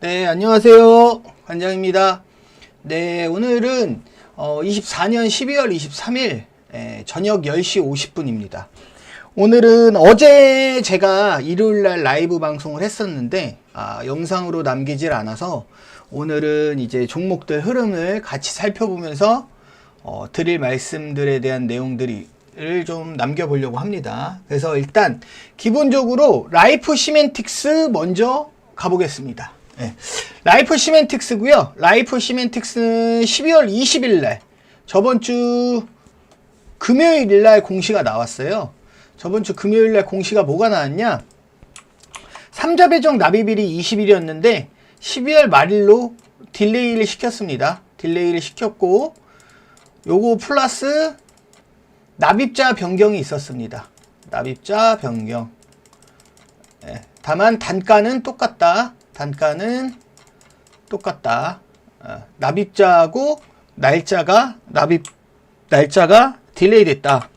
네, 안녕하세요. 관장입니다. 네, 오늘은 24년 12월 23일 저녁 10시 50분입니다. 오늘은 어제 제가 일요일날 라이브 방송을 했었는데 영상으로 남기질 않아서 오늘은 이제 종목들 흐름을 같이 살펴보면서 드릴 말씀들에 대한 내용들을 좀 남겨보려고 합니다. 그래서 일단 기본적으로 라이프 시멘틱스 먼저 가보겠습니다. 네. 라이프 시멘틱스고요. 라이프 시멘틱스는 12월 20일 날 저번 주 금요일 날 공시가 나왔어요. 저번 주 금요일 날 공시가 뭐가 나왔냐? 삼자 배정 납입일이 20일이었는데 12월 말일로 딜레이를 시켰습니다. 딜레이를 시켰고 요거 플러스 납입자 변경이 있었습니다. 납입자 변경. 네. 다만 단가는 똑같다. 단가는 똑같다. 납입자하고 날짜가 딜레이 됐다.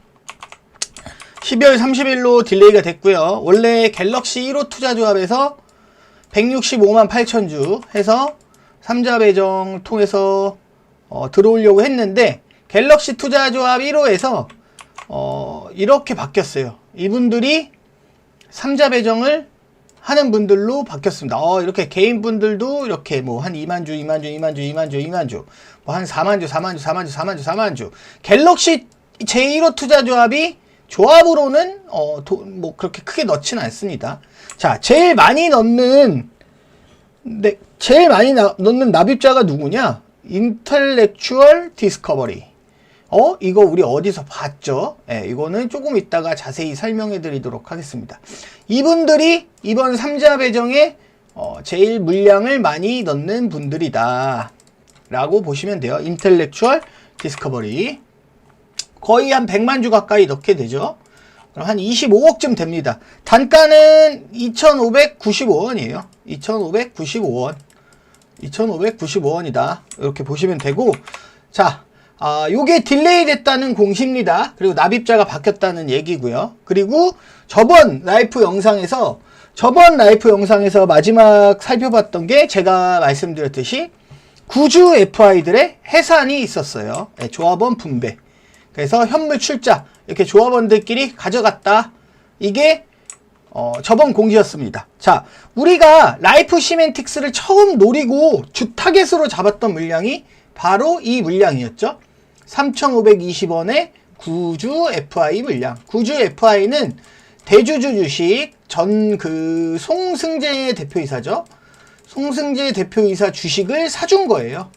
12월 30일로 딜레이가 됐고요. 원래 갤럭시 1호 투자조합에서 165만 8천 주 해서 3자 배정 통해서 들어오려고 했는데 갤럭시 투자조합 1호에서 이렇게 바뀌었어요. 이분들이 3자 배정을 하는 분들로 바뀌었습니다. 이렇게 개인 분들도 이렇게 뭐 한 2만 주, 2만 주, 2만 주, 2만 주, 2만 주, 뭐 한 4만 주, 4만 주, 4만 주, 4만 주, 4만 주. 갤럭시 제1호 투자조합이 조합으로는 뭐 그렇게 크게 넣지는 않습니다. 자, 제일 많이 넣는 납입자가 누구냐? 인텔렉추얼 디스커버리. 이거 우리 어디서 봤죠? 이거는 조금 이따가 자세히 설명해 드리도록 하겠습니다. 이분들이 이번 3자 배정에 제일 물량을 많이 넣는 분들이다 라고 보시면 돼요. 인텔렉추얼 디스커버리 거의 한 100만 주 가까이 넣게 되죠. 그럼 한 25억쯤 됩니다. 단가는 2,595원이에요 2,595원 2,595원이다 이렇게 보시면 되고, 자, 요게 딜레이 됐다는 공시입니다. 그리고 납입자가 바뀌었다는 얘기고요. 그리고 저번 라이프 영상에서 마지막 살펴봤던 게 제가 말씀드렸듯이 구주 FI들의 해산이 있었어요. 네, 조합원 분배. 그래서 현물 출자 이렇게 조합원들끼리 가져갔다. 이게 저번 공시였습니다. 자, 우리가 라이프 시멘틱스를 처음 노리고 주 타겟으로 잡았던 물량이 바로 이 물량이었죠. 3,520원의 구주 FI 물량. 구주 FI는 대주주 주식 송승재 대표이사죠. 송승재 대표이사 주식을 사준 거예요.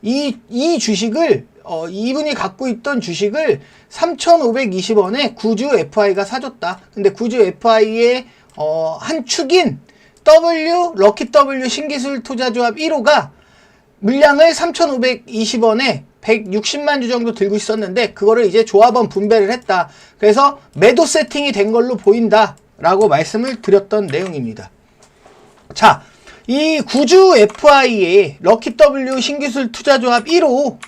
이 주식을 이분이 갖고 있던 주식을 3,520원에 구주 FI가 사줬다. 근데 구주 FI의 한 축인 럭키 W 신기술 투자조합 1호가 물량을 3,520원에 160만 주 정도 들고 있었는데 그거를 이제 조합원 분배를 했다. 그래서 매도 세팅이 된 걸로 보인다 라고 말씀을 드렸던 내용입니다. 자, 이 구주 FI의 럭키 W 신기술 투자조합 1호의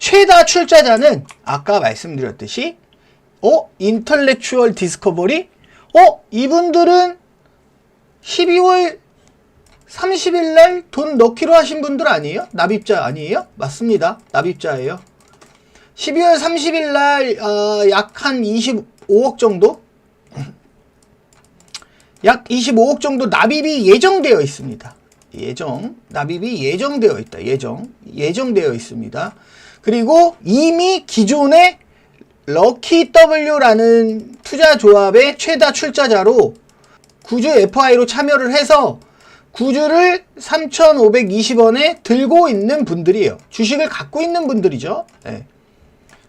최다 출자자는 아까 말씀드렸듯이 인텔렉추얼 디스커버리 이분들은 12월 30일날 돈 넣기로 하신 분들 아니에요? 납입자 아니에요? 맞습니다. 납입자예요. 12월 30일날 약 한 25억 정도? 약 25억 정도 납입이 예정되어 있습니다. 납입이 예정되어 있다. 예정되어 있습니다. 그리고 이미 기존의 럭키 W라는 투자조합의 최다 출자자로 구주 FI로 참여를 해서 구주를 3,520원에 들고 있는 분들이에요. 주식을 갖고 있는 분들이죠. 네.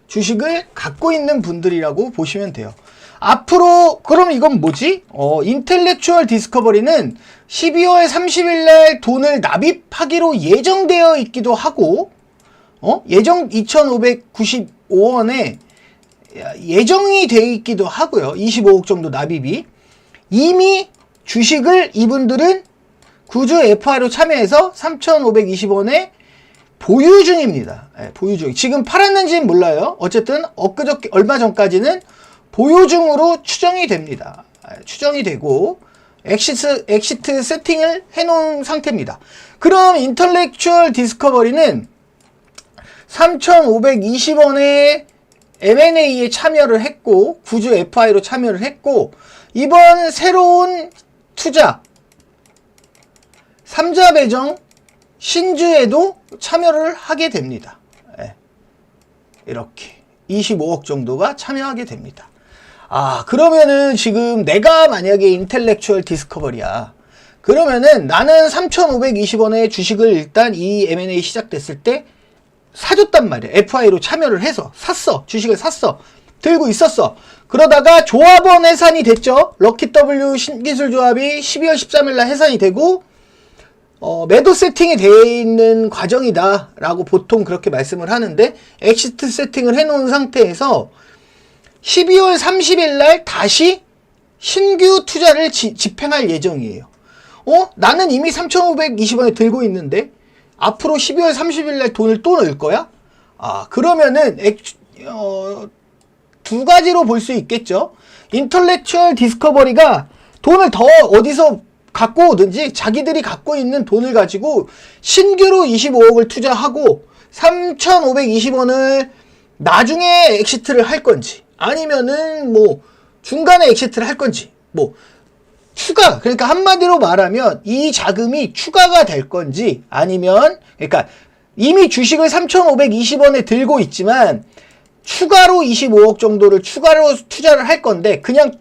주식을 갖고 있는 분들이라고 보시면 돼요. 앞으로 그럼 이건 뭐지? 인텔렉추얼 디스커버리는 12월 30일 날 돈을 납입하기로 예정되어 있기도 하고 2,595원에 예정이 되어 있기도 하고요. 25억 정도 납입이. 이미 주식을 이분들은 구주 FI로 참여해서 3,520원에 보유 중입니다. 네, 보유 중. 지금 팔았는지는 몰라요. 어쨌든 얼마 전까지는 보유 중으로 추정이 됩니다. 추정이 되고 엑시트 세팅을 해놓은 상태입니다. 그럼 인텔렉추얼 디스커버리는 3,520원에 M&A에 참여를 했고 구주 FI로 참여를 했고 이번 새로운 투자 3자 배정 신주에도 참여를 하게 됩니다. 이렇게 25억 정도가 참여하게 됩니다. 그러면은 지금 내가 만약에 인텔렉추얼 디스커버리야. 그러면은 나는 3,520원에 주식을 일단 이 M&A 시작됐을 때 사줬단 말이야. FI로 참여를 해서 샀어. 주식을 샀어. 들고 있었어. 그러다가 조합원 해산이 됐죠. 럭키W 신기술조합이 12월 13일 날 해산이 되고 매도 세팅이 되어 있는 과정이다 라고 보통 그렇게 말씀을 하는데 엑시트 세팅을 해놓은 상태에서 12월 30일 날 다시 신규 투자를 집행할 예정이에요. 나는 이미 3,520원에 들고 있는데 앞으로 12월 30일 날 돈을 또 넣을 거야? 그러면은 두 가지로 볼 수 있겠죠. 인텔렉추얼 디스커버리가 돈을 더 어디서 갖고 오든지 자기들이 갖고 있는 돈을 가지고 신규로 25억을 투자하고 3,520원을 나중에 엑시트를 할 건지 아니면은 뭐 중간에 엑시트를 할 건지 뭐 추가, 그러니까 한마디로 말하면 이 자금이 추가가 될 건지 아니면 그러니까 이미 주식을 3,520원에 들고 있지만 추가로 25억 정도를 추가로 투자를 할 건데 그냥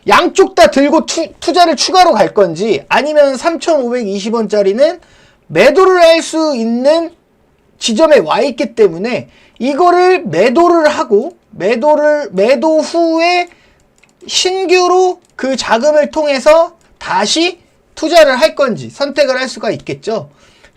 양쪽 다 들고 투자를 추가로 갈 건지 아니면 3,520원짜리는 매도를 할 수 있는 지점에 와 있기 때문에 이거를 매도를 하고 매도 후에 신규로 그 자금을 통해서 다시 투자를 할 건지 선택을 할 수가 있겠죠.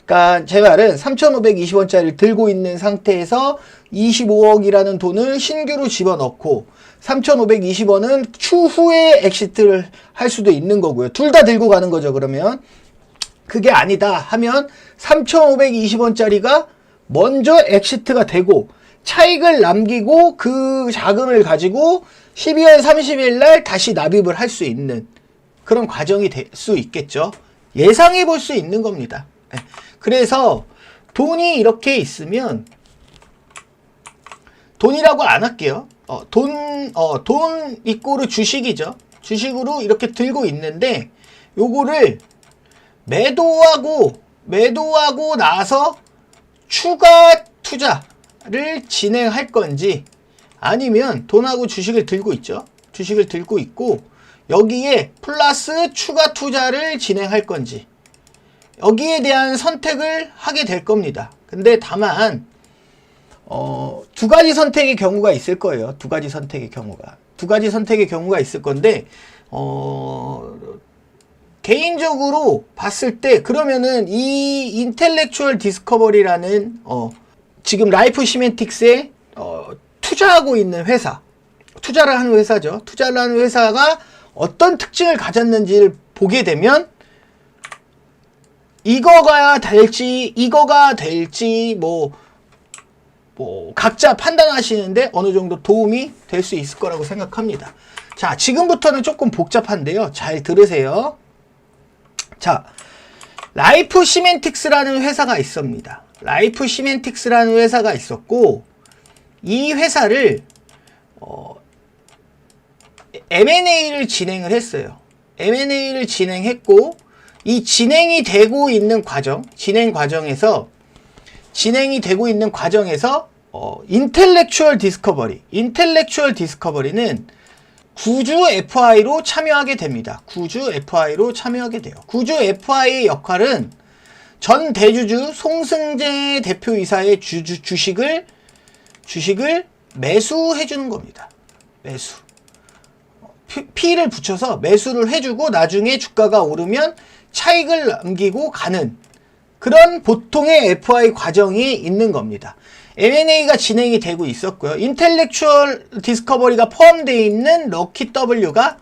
그러니까 제 말은 3,520원짜리를 들고 있는 상태에서 25억이라는 돈을 신규로 집어넣고 3,520원은 추후에 엑시트를 할 수도 있는 거고요. 둘 다 들고 가는 거죠. 그러면 그게 아니다 하면 3,520원짜리가 먼저 엑시트가 되고 차익을 남기고 그 자금을 가지고 12월 30일 날 다시 납입을 할 수 있는 그런 과정이 될 수 있겠죠. 예상해 볼 수 있는 겁니다. 그래서 돈이 이렇게 있으면 돈이라고 안 할게요. 돈 이꼬르 주식이죠. 주식으로 이렇게 들고 있는데 요거를 매도하고 나서 추가 투자를 진행할 건지 아니면 돈하고 주식을 들고 있죠. 주식을 들고 있고 여기에 플러스 추가 투자를 진행할 건지 여기에 대한 선택을 하게 될 겁니다. 근데 다만 두 가지 선택의 경우가 있을 거예요. 두 가지 선택의 경우가 있을 건데 개인적으로 봤을 때 그러면은 이 인텔렉추얼 디스커버리라는 지금 라이프 시멘틱스에 투자하고 있는 회사, 투자를 하는 회사죠. 투자를 하는 회사가 어떤 특징을 가졌는지를 보게 되면 이거가 될지 뭐 각자 판단하시는데 어느 정도 도움이 될 수 있을 거라고 생각합니다. 자, 지금부터는 조금 복잡한데요. 잘 들으세요. 자, 라이프 시멘틱스라는 회사가 있습니다. 라이프 시멘틱스라는 회사가 있었고 이 회사를 M&A를 진행을 했어요. M&A를 진행했고 이 진행이 되고 있는 과정에서 인텔렉추얼 디스커버리는 구주 FI로 참여하게 됩니다. 구주 FI로 참여하게 돼요. 구주 FI의 역할은 전 대주주 송승재 대표이사의 주식을 매수해 주는 겁니다. 매수. P를 붙여서 매수를 해주고 나중에 주가가 오르면 차익을 남기고 가는 그런 보통의 FI 과정이 있는 겁니다. M&A가 진행이 되고 있었고요. 인텔렉추얼 디스커버리가 포함되어 있는 럭키W가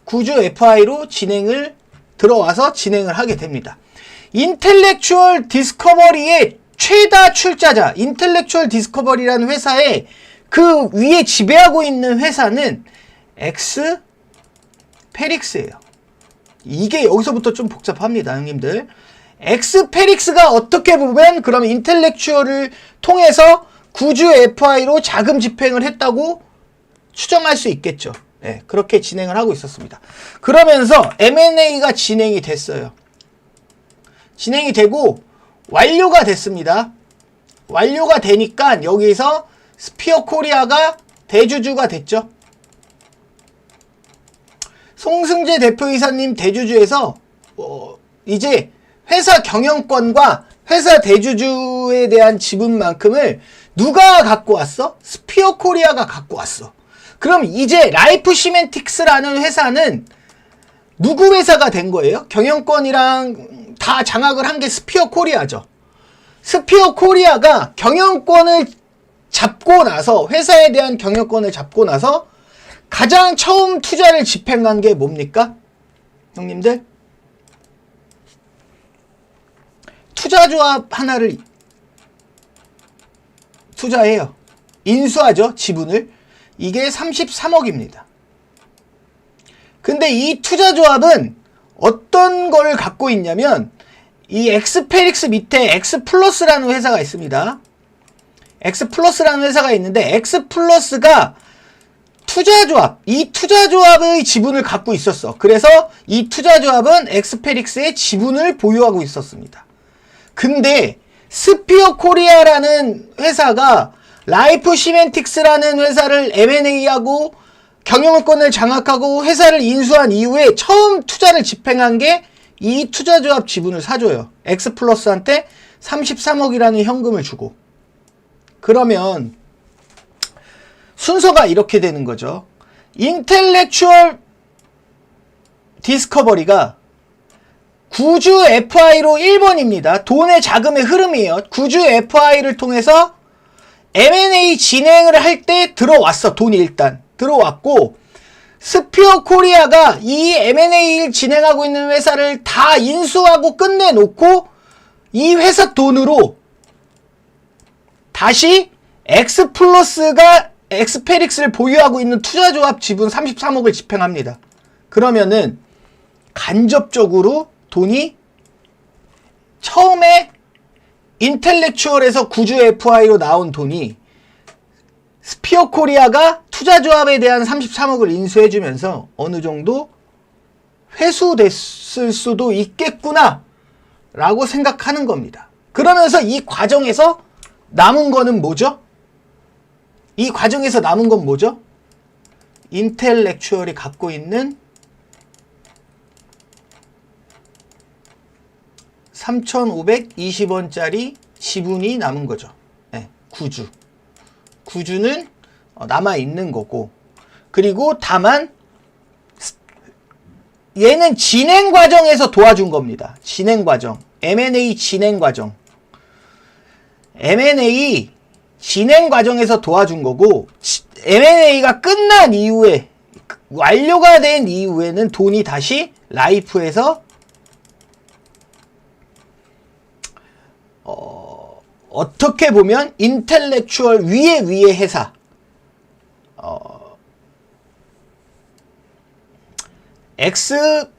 구주 FI로 들어와서 진행을 하게 됩니다. 인텔렉추얼 디스커버리의 최다 출자자, 인텔렉추얼 디스커버리라는 회사의 그 위에 지배하고 있는 회사는 엑스페릭스예요. 이게 여기서부터 좀 복잡합니다, 형님들. 엑스페릭스가 어떻게 보면 그럼 인텔렉추얼을 통해서 구주 FI로 자금 집행을 했다고 추정할 수 있겠죠. 네, 그렇게 진행을 하고 있었습니다. 그러면서 M&A가 진행이 됐어요. 진행이 되고 완료가 됐습니다. 완료가 되니까 여기서 스피어 코리아가 대주주가 됐죠. 송승재 대표이사님 대주주에서 이제 회사 경영권과 회사 대주주에 대한 지분만큼을 누가 갖고 왔어? 스피어 코리아가 갖고 왔어. 그럼 이제 라이프 시멘틱스라는 회사는 누구 회사가 된 거예요? 경영권이랑 다 장악을 한 게 스피어 코리아죠. 스피어 코리아가 경영권을 잡고 나서, 회사에 대한 경영권을 잡고 나서 가장 처음 투자를 집행한 게 뭡니까? 형님들? 투자조합 하나를 투자해요. 인수하죠, 지분을. 이게 33억입니다. 근데 이 투자조합은 어떤 걸 갖고 있냐면, 이 엑스페릭스 밑에 엑스플러스라는 회사가 있습니다. 엑스플러스라는 회사가 있는데, 엑스플러스가 투자조합, 이 투자조합의 지분을 갖고 있었어. 그래서 이 투자조합은 엑스페릭스의 지분을 보유하고 있었습니다. 근데 스피어 코리아라는 회사가 라이프 시멘틱스라는 회사를 M&A하고 경영권을 장악하고 회사를 인수한 이후에 처음 투자를 집행한 게 이 투자조합 지분을 사줘요. 엑스플러스한테 33억이라는 현금을 주고. 그러면 순서가 이렇게 되는 거죠. 인텔렉추얼 디스커버리가 구주 FI로 1번입니다. 돈의 자금의 흐름이에요. 구주 FI를 통해서 M&A 진행을 할 때 들어왔어. 돈이 일단 들어왔고, 스피어 코리아가 이 M&A를 진행하고 있는 회사를 다 인수하고 끝내놓고 이 회사 돈으로 다시 엑스플러스가 엑스페릭스를 보유하고 있는 투자조합 지분 33억을 집행합니다. 그러면은 간접적으로 돈이 처음에 인텔렉추얼에서 구주 FI로 나온 돈이 스피어 코리아가 투자조합에 대한 33억을 인수해주면서 어느 정도 회수됐을 수도 있겠구나 라고 생각하는 겁니다. 그러면서 이 과정에서 남은 거는 뭐죠? 이 과정에서 남은 건 뭐죠? 인텔렉추얼이 갖고 있는 3,520원짜리 지분이 남은 거죠. 네, 구주는 남아있는 거고, 그리고 다만 얘는 진행 과정에서 도와준 겁니다. 진행 과정, M&A 진행 과정, M&A 진행 과정에서 도와준 거고, M&A가 끝난 이후에, 완료가 된 이후에는 돈이 다시 라이프에서 어떻게 보면 인텔렉추얼 위의 회사, X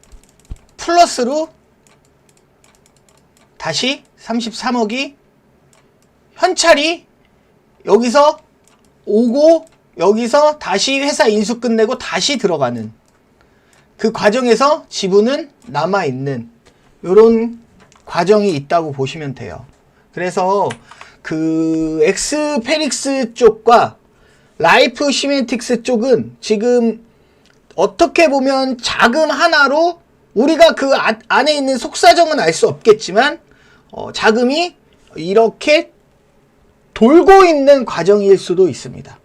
플러스로 다시 33억이 현찰이 여기서 오고, 여기서 다시 회사 인수 끝내고 다시 들어가는 그 과정에서 지분은 남아있는 요런 과정이 있다고 보시면 돼요. 그래서 그 엑스페릭스 쪽과 라이프 시멘틱스 쪽은 지금 어떻게 보면 자금 하나로 우리가 그 안에 있는 속사정은 알 수 없겠지만 자금이 이렇게 돌고 있는 과정일 수도 있습니다.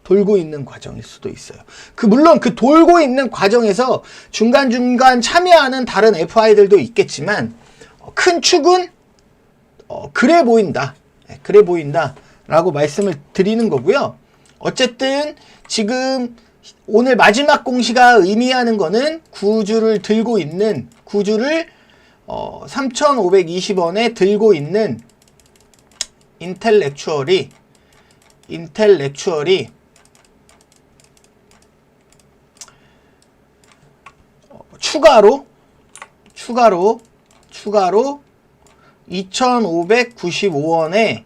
돌고 있는 과정일 수도 있어요. 물론 그 돌고 있는 과정에서 중간중간 참여하는 다른 FI들도 있겠지만 큰 축은 그래 보인다. 그래 보인다 라고 말씀을 드리는 거고요. 어쨌든 지금 오늘 마지막 공시가 의미하는 거는 구주를 들고 있는, 구주를 3,520원에 들고 있는 인텔렉추얼이 추가로 추가로 2,595원에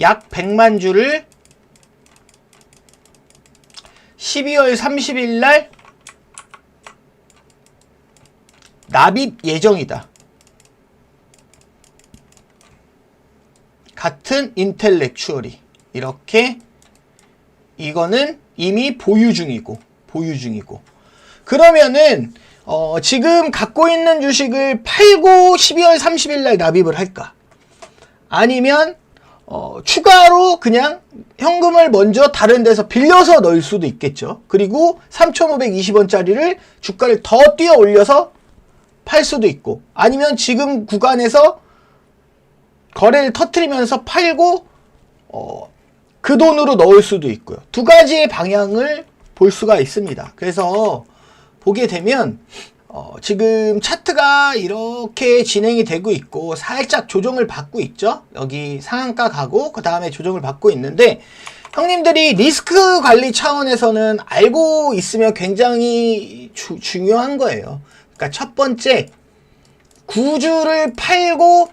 약 100만 주를 12월 30일 날 납입 예정이다. 같은 인텔렉추얼이 이렇게 이거는 이미 보유 중이고 그러면은 지금 갖고 있는 주식을 팔고 12월 30일 날 납입을 할까? 아니면 추가로 그냥 현금을 먼저 다른 데서 빌려서 넣을 수도 있겠죠. 그리고 3,520원짜리를 주가를 더 뛰어 올려서 팔 수도 있고, 아니면 지금 구간에서 거래를 터트리면서 팔고 그 돈으로 넣을 수도 있고요. 두 가지의 방향을 볼 수가 있습니다. 그래서 보게 되면 지금 차트가 이렇게 진행이 되고 있고 살짝 조정을 받고 있죠. 여기 상한가 가고 그 다음에 조정을 받고 있는데, 형님들이 리스크 관리 차원에서는 알고 있으면 굉장히 중요한 거예요. 그러니까 첫 번째, 구주를 팔고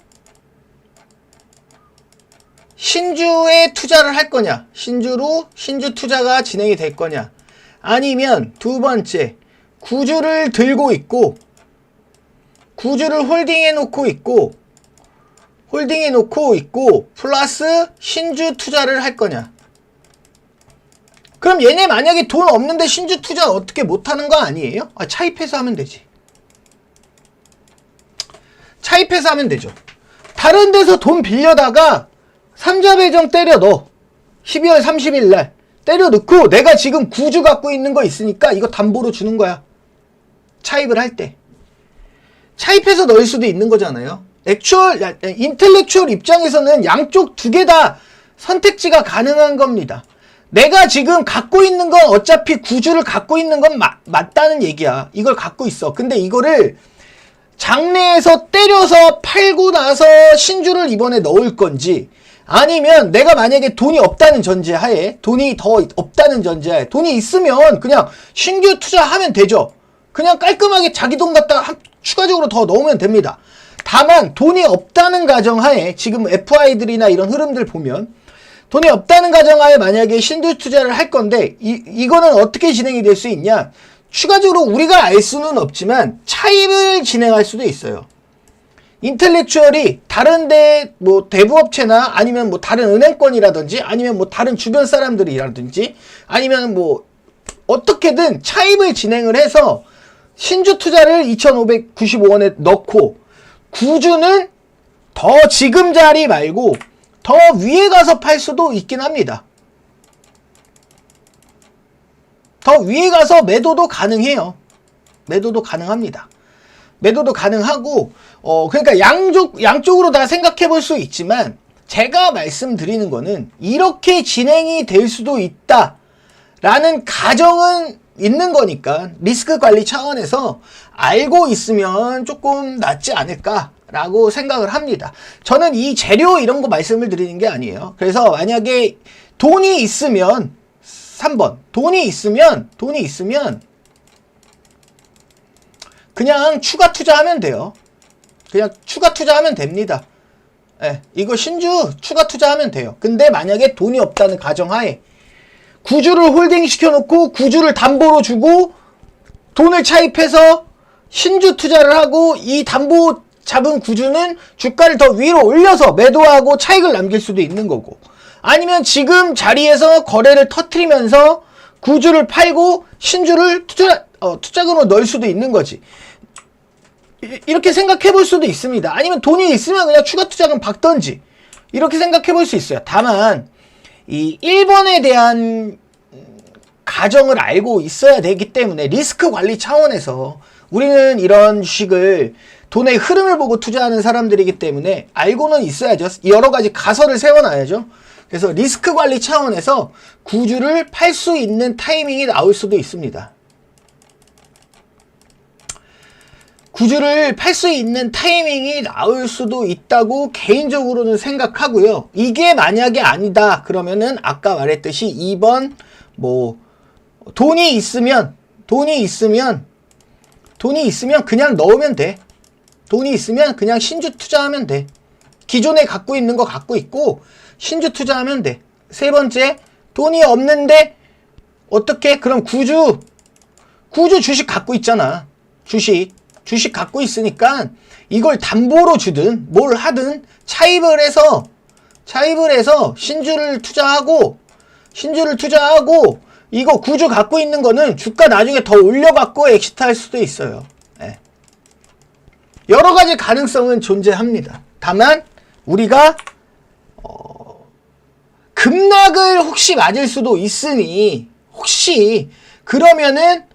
신주에 투자를 할 거냐, 신주 투자가 진행이 될 거냐, 아니면 두 번째, 구주를 들고 있고 구주를 홀딩해 놓고 있고 플러스 신주 투자를 할 거냐. 그럼 얘네 만약에 돈 없는데 신주 투자 어떻게 못하는 거 아니에요? 차입해서 하면 되지. 차입해서 하면 되죠. 다른 데서 돈 빌려다가 삼자 배정 때려 넣어. 12월 30일 날 때려 넣고, 내가 지금 구주 갖고 있는 거 있으니까 이거 담보로 주는 거야. 차입을 할 때. 차입해서 넣을 수도 있는 거잖아요. 인텔렉추얼 입장에서는 양쪽 두 개 다 선택지가 가능한 겁니다. 내가 지금 갖고 있는 건 어차피 구주를 갖고 있는 건 맞다는 얘기야. 이걸 갖고 있어. 근데 이거를 장내에서 때려서 팔고 나서 신주를 이번에 넣을 건지, 아니면 내가 만약에 돈이 없다는 전제하에, 돈이 더 없다는 전제하에, 돈이 있으면 그냥 신규 투자하면 되죠. 그냥 깔끔하게 자기 돈 갖다가 추가적으로 더 넣으면 됩니다. 다만 돈이 없다는 가정하에, 지금 FI들이나 이런 흐름들 보면 돈이 없다는 가정하에 만약에 신규 투자를 할 건데, 이거는 어떻게 진행이 될 수 있냐, 추가적으로 우리가 알 수는 없지만 차입을 진행할 수도 있어요. 인텔렉추얼이 다른데 뭐 대부업체나 아니면 뭐 다른 은행권이라든지 아니면 뭐 다른 주변 사람들이라든지 아니면 뭐 어떻게든 차입을 진행을 해서 신주 투자를 2,595원에 넣고, 구주는 더 지금 자리 말고 더 위에 가서 팔 수도 있긴 합니다. 더 위에 가서 매도도 가능해요. 매도도 가능합니다. 매도도 가능하고, 그러니까 양쪽으로 다 생각해 볼 수 있지만, 제가 말씀드리는 거는 이렇게 진행이 될 수도 있다라는 가정은 있는 거니까, 리스크 관리 차원에서 알고 있으면 조금 낫지 않을까라고 생각을 합니다. 저는 이 재료 이런 거 말씀을 드리는 게 아니에요. 그래서 만약에 돈이 있으면, 3번, 돈이 있으면 그냥 추가 투자하면 돼요. 그냥 추가 투자하면 됩니다. 예, 이거 신주 추가 투자하면 돼요. 근데 만약에 돈이 없다는 가정하에 구주를 홀딩 시켜놓고 구주를 담보로 주고 돈을 차입해서 신주 투자를 하고, 이 담보 잡은 구주는 주가를 더 위로 올려서 매도하고 차익을 남길 수도 있는 거고, 아니면 지금 자리에서 거래를 터트리면서 구주를 팔고 신주를 투자금으로 넣을 수도 있는 거지. 이렇게 생각해 볼 수도 있습니다. 아니면 돈이 있으면 그냥 추가 투자금 박던지, 이렇게 생각해 볼 수 있어요. 다만 이 1번에 대한 가정을 알고 있어야 되기 때문에, 리스크 관리 차원에서 우리는 이런 주식을 돈의 흐름을 보고 투자하는 사람들이기 때문에 알고는 있어야죠. 여러 가지 가설을 세워놔야죠. 그래서 리스크 관리 차원에서 구주를 팔 수 있는 타이밍이 나올 수도 있습니다. 구주를 팔 수 있는 타이밍이 나올 수도 있다고 개인적으로는 생각하고요. 이게 만약에 아니다 그러면은 아까 말했듯이 2번 뭐 돈이 있으면 돈이 있으면 그냥 넣으면 돼. 돈이 있으면 그냥 신주 투자하면 돼. 기존에 갖고 있는 거 갖고 있고 신주 투자하면 돼. 세 번째, 돈이 없는데 어떻게? 그럼 구주 주식 갖고 있잖아. 주식 갖고 있으니까 이걸 담보로 주든 뭘 하든 차입을 해서 신주를 투자하고 이거 구주 갖고 있는 거는 주가 나중에 더 올려갖고 엑시트 할 수도 있어요. 네. 여러 가지 가능성은 존재합니다. 다만 우리가 급락을 혹시 맞을 수도 있으니 혹시 그러면은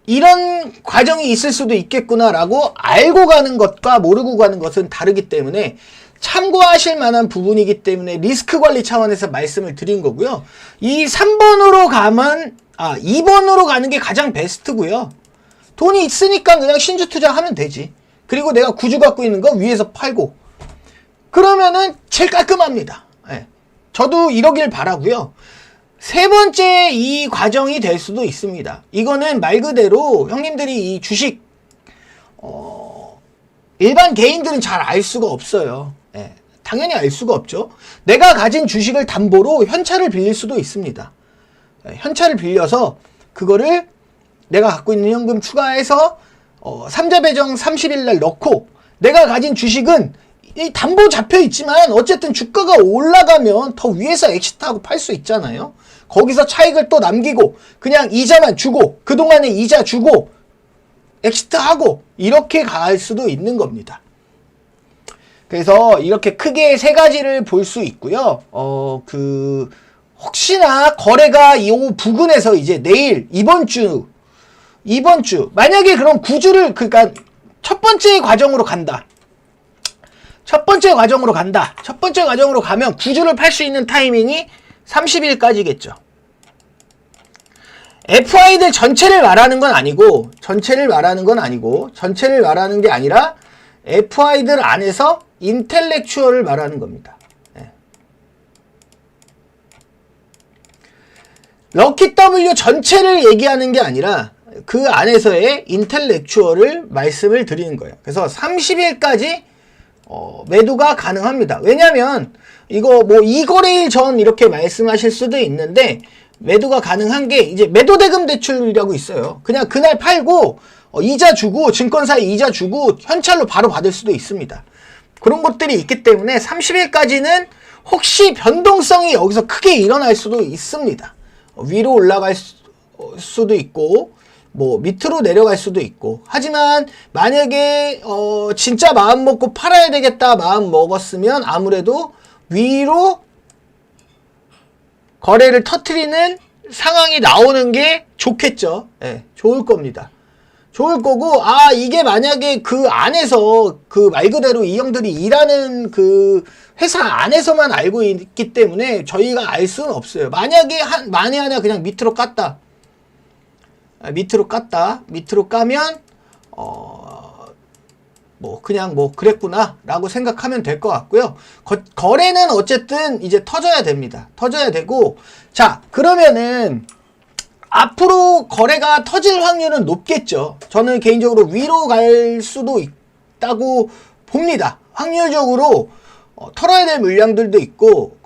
이런 과정이 있을 수도 있겠구나라고 알고 가는 것과 모르고 가는 것은 다르기 때문에 참고하실 만한 부분이기 때문에 리스크 관리 차원에서 말씀을 드린 거고요. 이 3번으로 가면 2번으로 가는 게 가장 베스트고요. 돈이 있으니까 그냥 신주 투자하면 되지. 그리고 내가 구주 갖고 있는 거 위에서 팔고 그러면은 제일 깔끔합니다. 네. 저도 이러길 바라고요. 세 번째 이 과정이 될 수도 있습니다. 이거는 말 그대로 형님들이 이 주식 일반 개인들은 잘 알 수가 없어요. 예, 당연히 알 수가 없죠. 내가 가진 주식을 담보로 현찰을 빌릴 수도 있습니다. 예, 현찰을 빌려서 그거를 내가 갖고 있는 현금 추가해서 삼자 배정 30일 날 넣고 내가 가진 주식은 이 담보 잡혀 있지만 어쨌든 주가가 올라가면 더 위에서 엑시트하고 팔 수 있잖아요. 거기서 차익을 또 남기고 그냥 이자만 주고 그동안에 이자 주고 엑시트하고 이렇게 갈 수도 있는 겁니다. 그래서 이렇게 크게 세 가지를 볼 수 있고요. 혹시나 거래가 이 부근에서 이제 내일 이번 주 만약에 그럼 구주를 그러니까 첫 번째 과정으로 간다. 첫 번째 과정으로 가면 구주를 팔 수 있는 타이밍이 30일까지겠죠. FI들 전체를 말하는 게 아니라 FI들 안에서 인텔렉추얼을 말하는 겁니다. 네. 럭키 W 전체를 얘기하는 게 아니라 그 안에서의 인텔렉추얼을 말씀을 드리는 거예요. 그래서 30일까지 매도가 가능합니다. 왜냐면 이거 뭐 2거래일 전 이렇게 말씀하실 수도 있는데 매도가 가능한 게 이제 매도대금 대출이라고 있어요. 그냥 그날 팔고 이자 주고 증권사에 이자 주고 현찰로 바로 받을 수도 있습니다. 그런 것들이 있기 때문에 30일까지는 혹시 변동성이 여기서 크게 일어날 수도 있습니다. 위로 올라갈 수도 있고 뭐 밑으로 내려갈 수도 있고 하지만 만약에 진짜 마음 먹고 팔아야 되겠다 마음 먹었으면 아무래도 위로 거래를 터트리는 상황이 나오는 게 좋겠죠. 네, 좋을 겁니다. 좋을 거고 이게 만약에 그 안에서 그 말 그대로 이 형들이 일하는 그 회사 안에서만 알고 있기 때문에 저희가 알 수는 없어요. 만약에 만에 하나 그냥 밑으로 깠다. 밑으로 까면 그냥 그랬구나 라고 생각하면 될 것 같고요. 거래는 어쨌든 이제 터져야 됩니다. 터져야 되고 자 그러면은 앞으로 거래가 터질 확률은 높겠죠. 저는 개인적으로 위로 갈 수도 있다고 봅니다. 확률적으로 털어야 될 물량들도 있고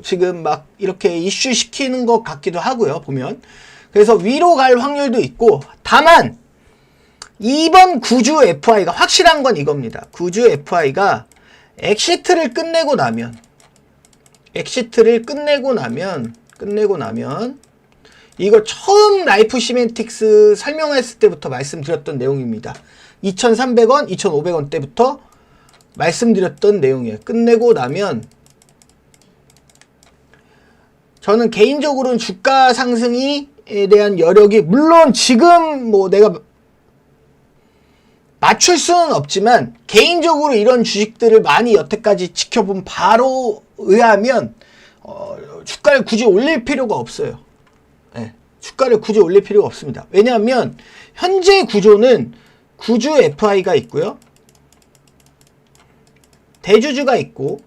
지금 막 이렇게 이슈 시키는 것 같기도 하고요. 보면 그래서 위로 갈 확률도 있고 다만 이번 구주 FI가 확실한 건 이겁니다. 구주 FI가 엑시트를 끝내고 나면 이거 처음 라이프 시멘틱스 설명했을 때부터 말씀드렸던 내용입니다. 2,300원, 2,500원 때부터 말씀드렸던 내용이에요. 끝내고 나면 저는 개인적으로는 주가 상승에 대한 여력이 물론 지금 내가 맞출 수는 없지만 개인적으로 이런 주식들을 많이 여태까지 지켜본 바로 의하면 주가를 굳이 올릴 필요가 없어요. 네, 주가를 굳이 올릴 필요가 없습니다. 왜냐하면 현재 구조는 구주 FI가 있고요. 대주주가 있고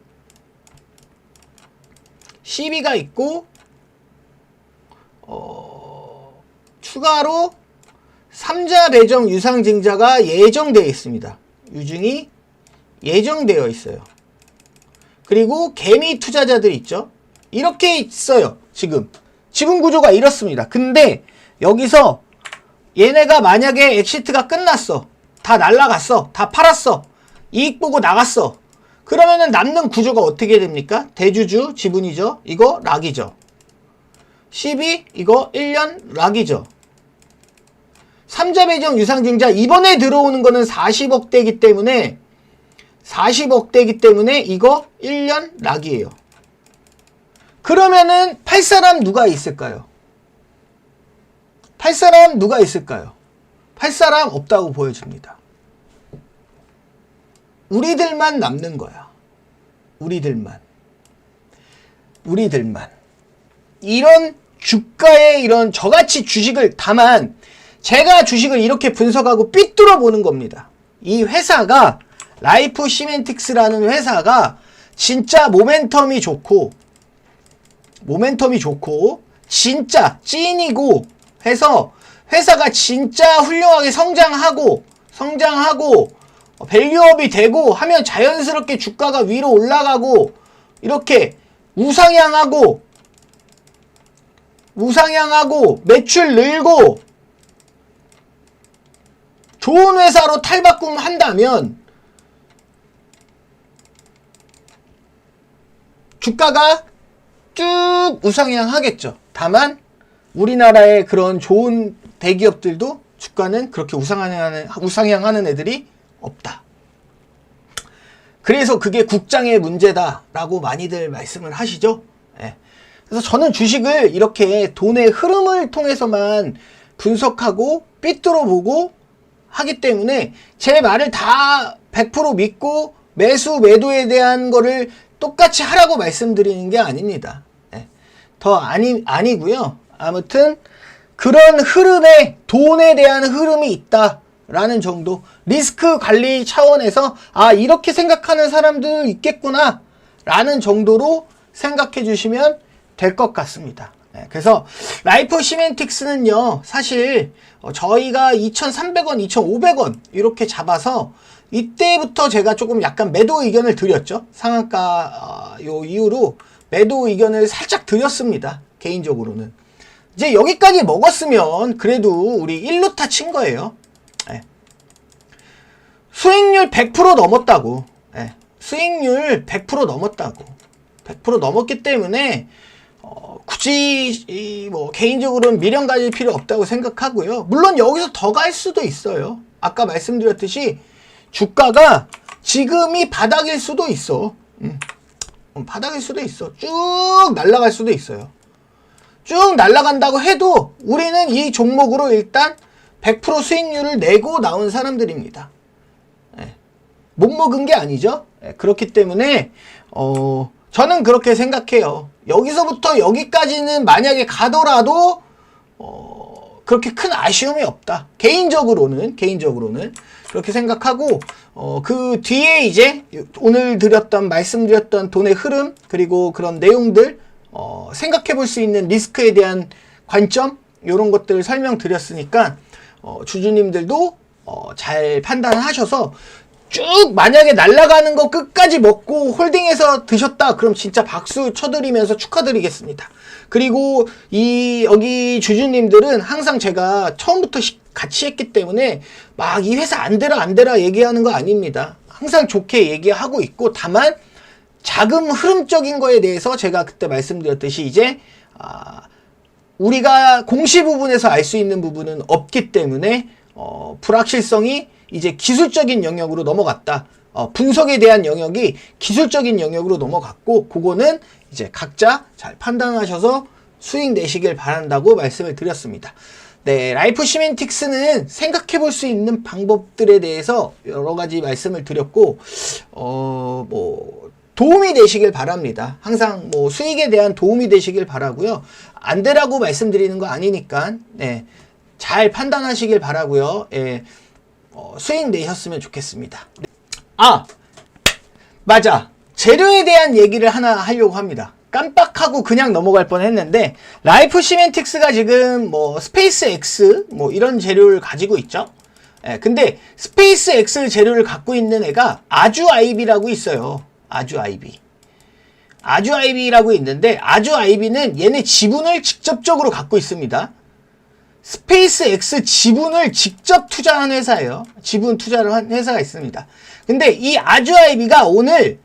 CB가 있고 추가로 삼자 배정 유상증자가 예정되어 있습니다. 유증이 예정되어 있어요. 그리고 개미 투자자들 있죠. 이렇게 있어요. 지분 구조가 이렇습니다. 근데 여기서 얘네가 만약에 엑시트가 끝났어. 다 날라갔어. 다 팔았어. 이익 보고 나갔어. 그러면은 남는 구조가 어떻게 됩니까? 대주주 지분이죠. 이거 락이죠. 12 이거 1년 락이죠. 삼자 배정 유상증자 이번에 들어오는 거는 40억대이기 때문에 40억대이기 때문에 이거 1년 락이에요. 그러면은 팔 사람 누가 있을까요? 팔 사람 누가 있을까요? 팔 사람 없다고 보여줍니다. 우리들만 남는 거야. 우리들만. 이런 주가의 이런 저같이 주식을 다만 제가 주식을 이렇게 분석하고 삐뚤어 보는 겁니다. 이 회사가 라이프 시멘틱스라는 회사가 진짜 모멘텀이 좋고 진짜 찐이고 해서 회사가 진짜 훌륭하게 성장하고 밸류업이 되고 하면 자연스럽게 주가가 위로 올라가고 이렇게 우상향하고 매출 늘고 좋은 회사로 탈바꿈한다면 주가가 쭉 우상향하겠죠. 다만 우리나라의 그런 좋은 대기업들도 주가는 그렇게 우상향하는 애들이 없다. 그래서 그게 국장의 문제다라고 많이들 말씀을 하시죠. 예. 그래서 저는 주식을 이렇게 돈의 흐름을 통해서만 분석하고 삐뚤어 보고 하기 때문에 제 말을 다 100% 믿고 매수 매도에 대한 거를 똑같이 하라고 말씀드리는 게 아닙니다. 예. 아니고요. 아무튼 그런 흐름에 돈에 대한 흐름이 있다라는 정도 리스크 관리 차원에서 이렇게 생각하는 사람들 있겠구나 라는 정도로 생각해 주시면 될 것 같습니다. 네, 그래서 라이프 시멘틱스는요 사실 저희가 2,300원 2,500원 이렇게 잡아서 이때부터 제가 조금 약간 매도 의견을 드렸죠. 상한가 요 이후로 매도 의견을 살짝 드렸습니다. 개인적으로는 이제 여기까지 먹었으면 그래도 우리 1루타 친 거예요. 네. 수익률 100% 넘었다고. 네. 수익률 100% 넘었다고. 100% 넘었기 때문에 굳이 뭐 개인적으로는 미련 가질 필요 없다고 생각하고요. 물론 여기서 더 갈 수도 있어요. 아까 말씀드렸듯이 주가가 지금이 바닥일 수도 있어. 바닥일 수도 있어. 쭉 날아갈 수도 있어요. 쭉 날아간다고 해도 우리는 이 종목으로 일단 100% 수익률을 내고 나온 사람들입니다. 네. 못 먹은 게 아니죠. 네. 그렇기 때문에 저는 그렇게 생각해요. 여기서부터 여기까지는 만약에 가더라도 그렇게 큰 아쉬움이 없다. 개인적으로는 그렇게 생각하고 그 뒤에 이제 오늘 말씀드렸던 돈의 흐름 그리고 그런 내용들 생각해 볼 수 있는 리스크에 대한 관점 이런 것들을 설명드렸으니까 주주님들도 잘 판단하셔서 쭉 만약에 날아가는 거 끝까지 먹고 홀딩해서 드셨다 그럼 진짜 박수 쳐드리면서 축하드리겠습니다. 그리고 여기 주주님들은 항상 제가 처음부터 같이 했기 때문에 막 이 회사 안 되라 얘기하는 거 아닙니다. 항상 좋게 얘기하고 있고 다만 자금 흐름적인 거에 대해서 제가 그때 말씀드렸듯이 이제 우리가 공시 부분에서 알 수 있는 부분은 없기 때문에 불확실성이 이제 기술적인 영역으로 넘어갔다. 분석에 대한 영역이 기술적인 영역으로 넘어갔고 그거는 이제 각자 잘 판단하셔서 수익 내시길 바란다고 말씀을 드렸습니다. 네, 라이프 시멘틱스는 생각해 볼 수 있는 방법들에 대해서 여러 가지 말씀을 드렸고 뭐 도움이 되시길 바랍니다. 항상 뭐 수익에 대한 도움이 되시길 바라고요. 안 되라고 말씀드리는 거 아니니까 네, 잘 판단하시길 바라고요. 예, 수익 내셨으면 좋겠습니다. 맞아. 재료에 대한 얘기를 하나 하려고 합니다. 깜빡하고 그냥 넘어갈 뻔했는데 라이프 시멘틱스가 지금 뭐 스페이스 X 뭐 이런 재료를 가지고 있죠. 예, 근데 스페이스 X 재료를 갖고 있는 애가 아주 IB라고 있어요. 아주 IB. 아주 IB라고 있는데 아주 IB는 얘네 지분을 직접적으로 갖고 있습니다. 스페이스 X 지분을 직접 투자한 회사예요. 지분 투자를 한 회사가 있습니다. 근데 이 아주 IB가 오늘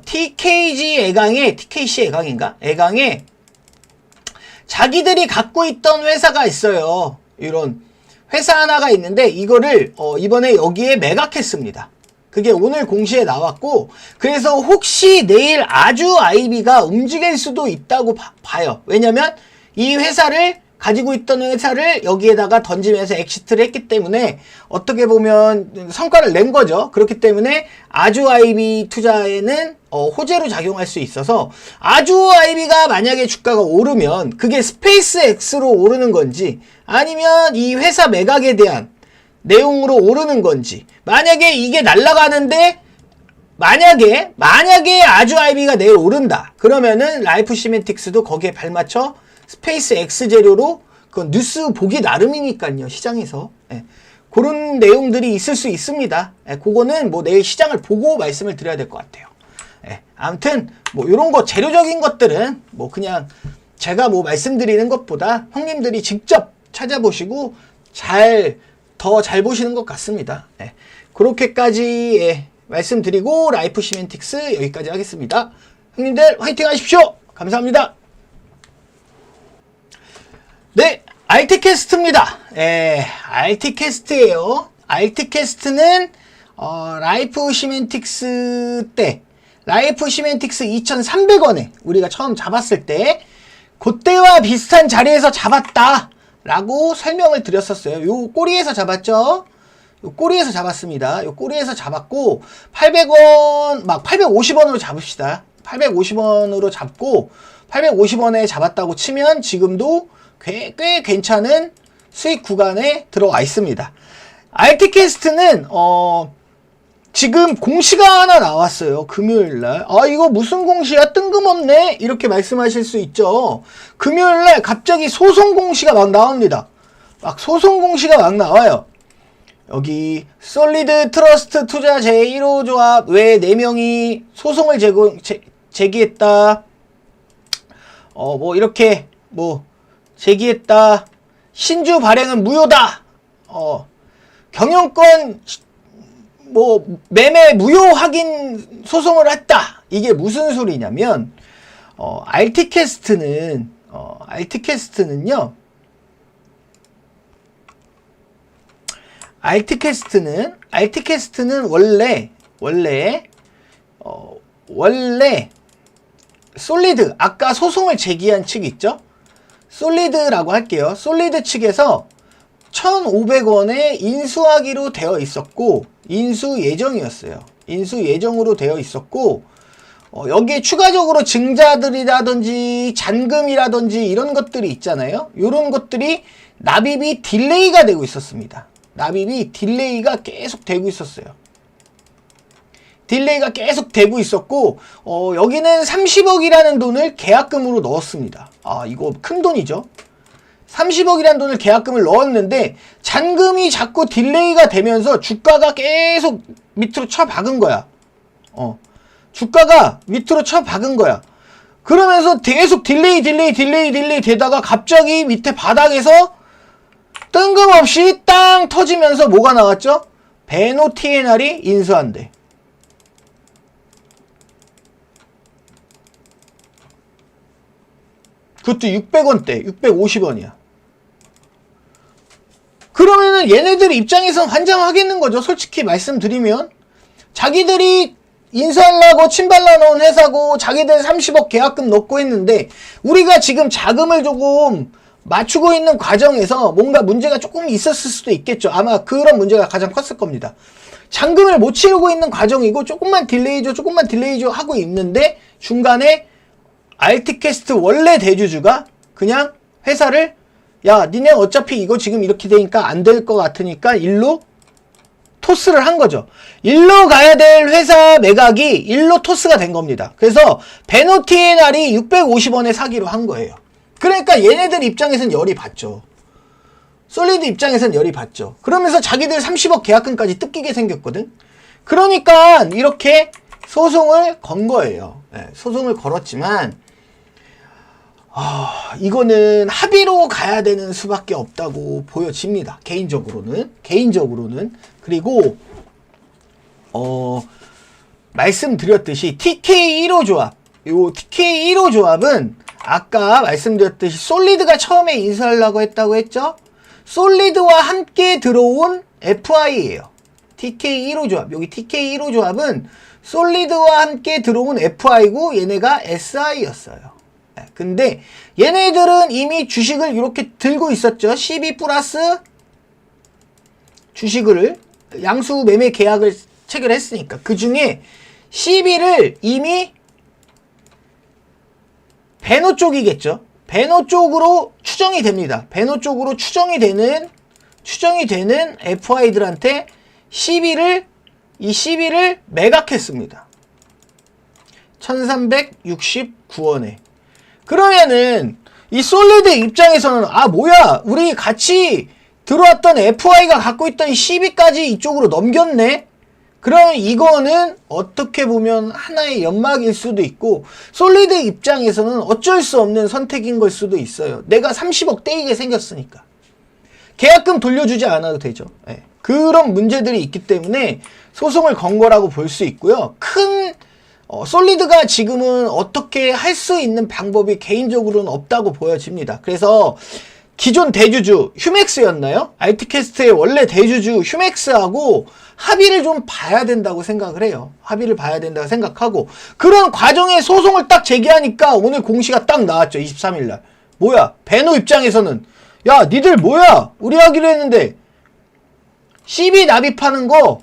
TKC 애강인가? 애강에 자기들이 갖고 있던 회사가 있어요. 이런 회사 하나가 있는데 이거를 이번에 여기에 매각했습니다. 그게 오늘 공시에 나왔고 그래서 혹시 내일 아주 IB가 움직일 수도 있다고 봐요. 왜냐면 이 회사를 가지고 있던 회사를 여기에다가 던지면서 엑시트를 했기 때문에 어떻게 보면 성과를 낸 거죠. 그렇기 때문에 아주 IB 투자에는 호재로 작용할 수 있어서 아주 IB가 만약에 주가가 오르면 그게 스페이스 X로 오르는 건지 아니면 이 회사 매각에 대한 내용으로 오르는 건지 만약에 이게 날아가는데 만약에 아주 IB가 내일 오른다 그러면은 라이프 시멘틱스도 거기에 발맞춰 스페이스 X 재료로 그 뉴스 보기 나름이니까요. 시장에서 그런 내용들이 있을 수 있습니다. 그거는 뭐 내일 시장을 보고 말씀을 드려야 될 것 같아요. 아무튼 뭐 이런 거 재료적인 것들은 뭐 그냥 제가 뭐 말씀드리는 것보다 형님들이 직접 찾아보시고 더 잘 보시는 것 같습니다. 그렇게까지 말씀드리고 라이프 시멘틱스 여기까지 하겠습니다. 형님들 화이팅 하십시오. 감사합니다. 네, RT캐스트입니다. RT캐스트예요. RT캐스트는 라이프 시멘틱스 때 라이프 시멘틱스 2,300원에 우리가 처음 잡았을 때 그때와 비슷한 자리에서 잡았다 라고 설명을 드렸었어요. 요 꼬리에서 잡았죠. 요 꼬리에서 잡았습니다. 요 꼬리에서 잡았고 800원 막 850원으로 잡읍시다. 850원으로 잡고 850원에 잡았다고 치면 지금도 꽤 괜찮은 수익 구간에 들어와 있습니다. RT캐스트는 지금 공시가 하나 나왔어요. 금요일날. 이거 무슨 공시야? 뜬금없네? 이렇게 말씀하실 수 있죠. 금요일날 갑자기 소송 공시가 막 나옵니다. 막 소송 공시가 막 나와요. 여기 솔리드 트러스트 투자 제1호 조합 외 4명이 소송을 제기했다. 뭐 이렇게 뭐 제기했다. 신주 발행은 무효다. 경영권 뭐 매매 무효 확인 소송을 했다. 이게 무슨 소리냐면 RT캐스트는요. RT캐스트는 원래 솔리드 아까 소송을 제기한 측 있죠? 솔리드라고 할게요. 솔리드 측에서 1,500원에 인수하기로 되어 있었고 인수 예정이었어요. 인수 예정으로 되어 있었고 여기에 추가적으로 증자들이라든지 잔금이라든지 이런 것들이 있잖아요. 이런 것들이 납입이 딜레이가 되고 있었습니다. 납입이 딜레이가 계속 되고 있었어요. 딜레이가 계속 되고 있었고 여기는 30억이라는 돈을 계약금으로 넣었습니다. 이거 큰 돈이죠. 30억이라는 돈을 계약금을 넣었는데 잔금이 자꾸 딜레이가 되면서 주가가 계속 밑으로 쳐박은 거야. 주가가 밑으로 쳐박은 거야. 그러면서 계속 딜레이 되다가 갑자기 밑에 바닥에서 뜬금없이 땅 터지면서 뭐가 나왔죠? 베노 TNR이 인수한대. 그것도 600원대, 650원이야. 그러면은 얘네들 입장에선 환장하겠는 거죠. 솔직히 말씀드리면. 자기들이 인수하려고 침발라 놓은 회사고 자기들 30억 계약금 넣고 했는데 우리가 지금 자금을 조금 맞추고 있는 과정에서 뭔가 문제가 조금 있었을 수도 있겠죠. 아마 그런 문제가 가장 컸을 겁니다. 잔금을 못 치르고 있는 과정이고 조금만 딜레이죠 하고 있는데 중간에 RT캐스트 원래 대주주가 그냥 회사를 야 니네 어차피 이거 지금 이렇게 되니까 안 될 것 같으니까 일로 토스를 한 거죠. 일로 가야 될 회사 매각이 일로 토스가 된 겁니다. 그래서 베노티에날이 650원에 사기로 한 거예요. 그러니까 얘네들 입장에선 열이 받죠. 솔리드 입장에선 열이 받죠. 그러면서 자기들 30억 계약금까지 뜯기게 생겼거든. 그러니까 이렇게 소송을 건 거예요. 네, 소송을 걸었지만 이거는 합의로 가야 되는 수밖에 없다고 보여집니다. 개인적으로는. 그리고 말씀드렸듯이 TK1호 조합, 요 TK1호 조합은 아까 말씀드렸듯이 솔리드가 처음에 인수하려고 했다고 했죠. 솔리드와 함께 들어온 FI예요. TK1호 조합. 여기 TK1호 조합은 솔리드와 함께 들어온 FI고 얘네가 SI였어요. 근데 얘네들은 이미 주식을 이렇게 들고 있었죠. 12 플러스 주식을 양수 매매 계약을 체결했으니까 그 중에 12를 이미 베노 쪽이겠죠. 베노 쪽으로 추정이 됩니다. 베노 쪽으로 추정이 되는 FI들한테 12를 매각했습니다. 1369원에. 그러면은 이 솔리드 입장에서는 뭐야 우리 같이 들어왔던 FI가 갖고 있던 12까지 이쪽으로 넘겼네. 그러면 이거는 어떻게 보면 하나의 연막일 수도 있고 솔리드 입장에서는 어쩔 수 없는 선택인 걸 수도 있어요. 내가 30억 떼이게 생겼으니까 계약금 돌려주지 않아도 되죠. 네. 그런 문제들이 있기 때문에 소송을 건 거라고 볼 수 있고요. 솔리드가 지금은 어떻게 할 수 있는 방법이 개인적으로는 없다고 보여집니다. 그래서 기존 대주주 휴맥스였나요? RT캐스트의 원래 대주주 휴맥스하고 합의를 좀 봐야 된다고 생각을 해요. 합의를 봐야 된다고 생각하고 그런 과정에 소송을 딱 제기하니까 오늘 공시가 딱 나왔죠. 23일날. 뭐야? 베노 입장에서는 야 니들 뭐야? 우리 하기로 했는데 12 납입하는 거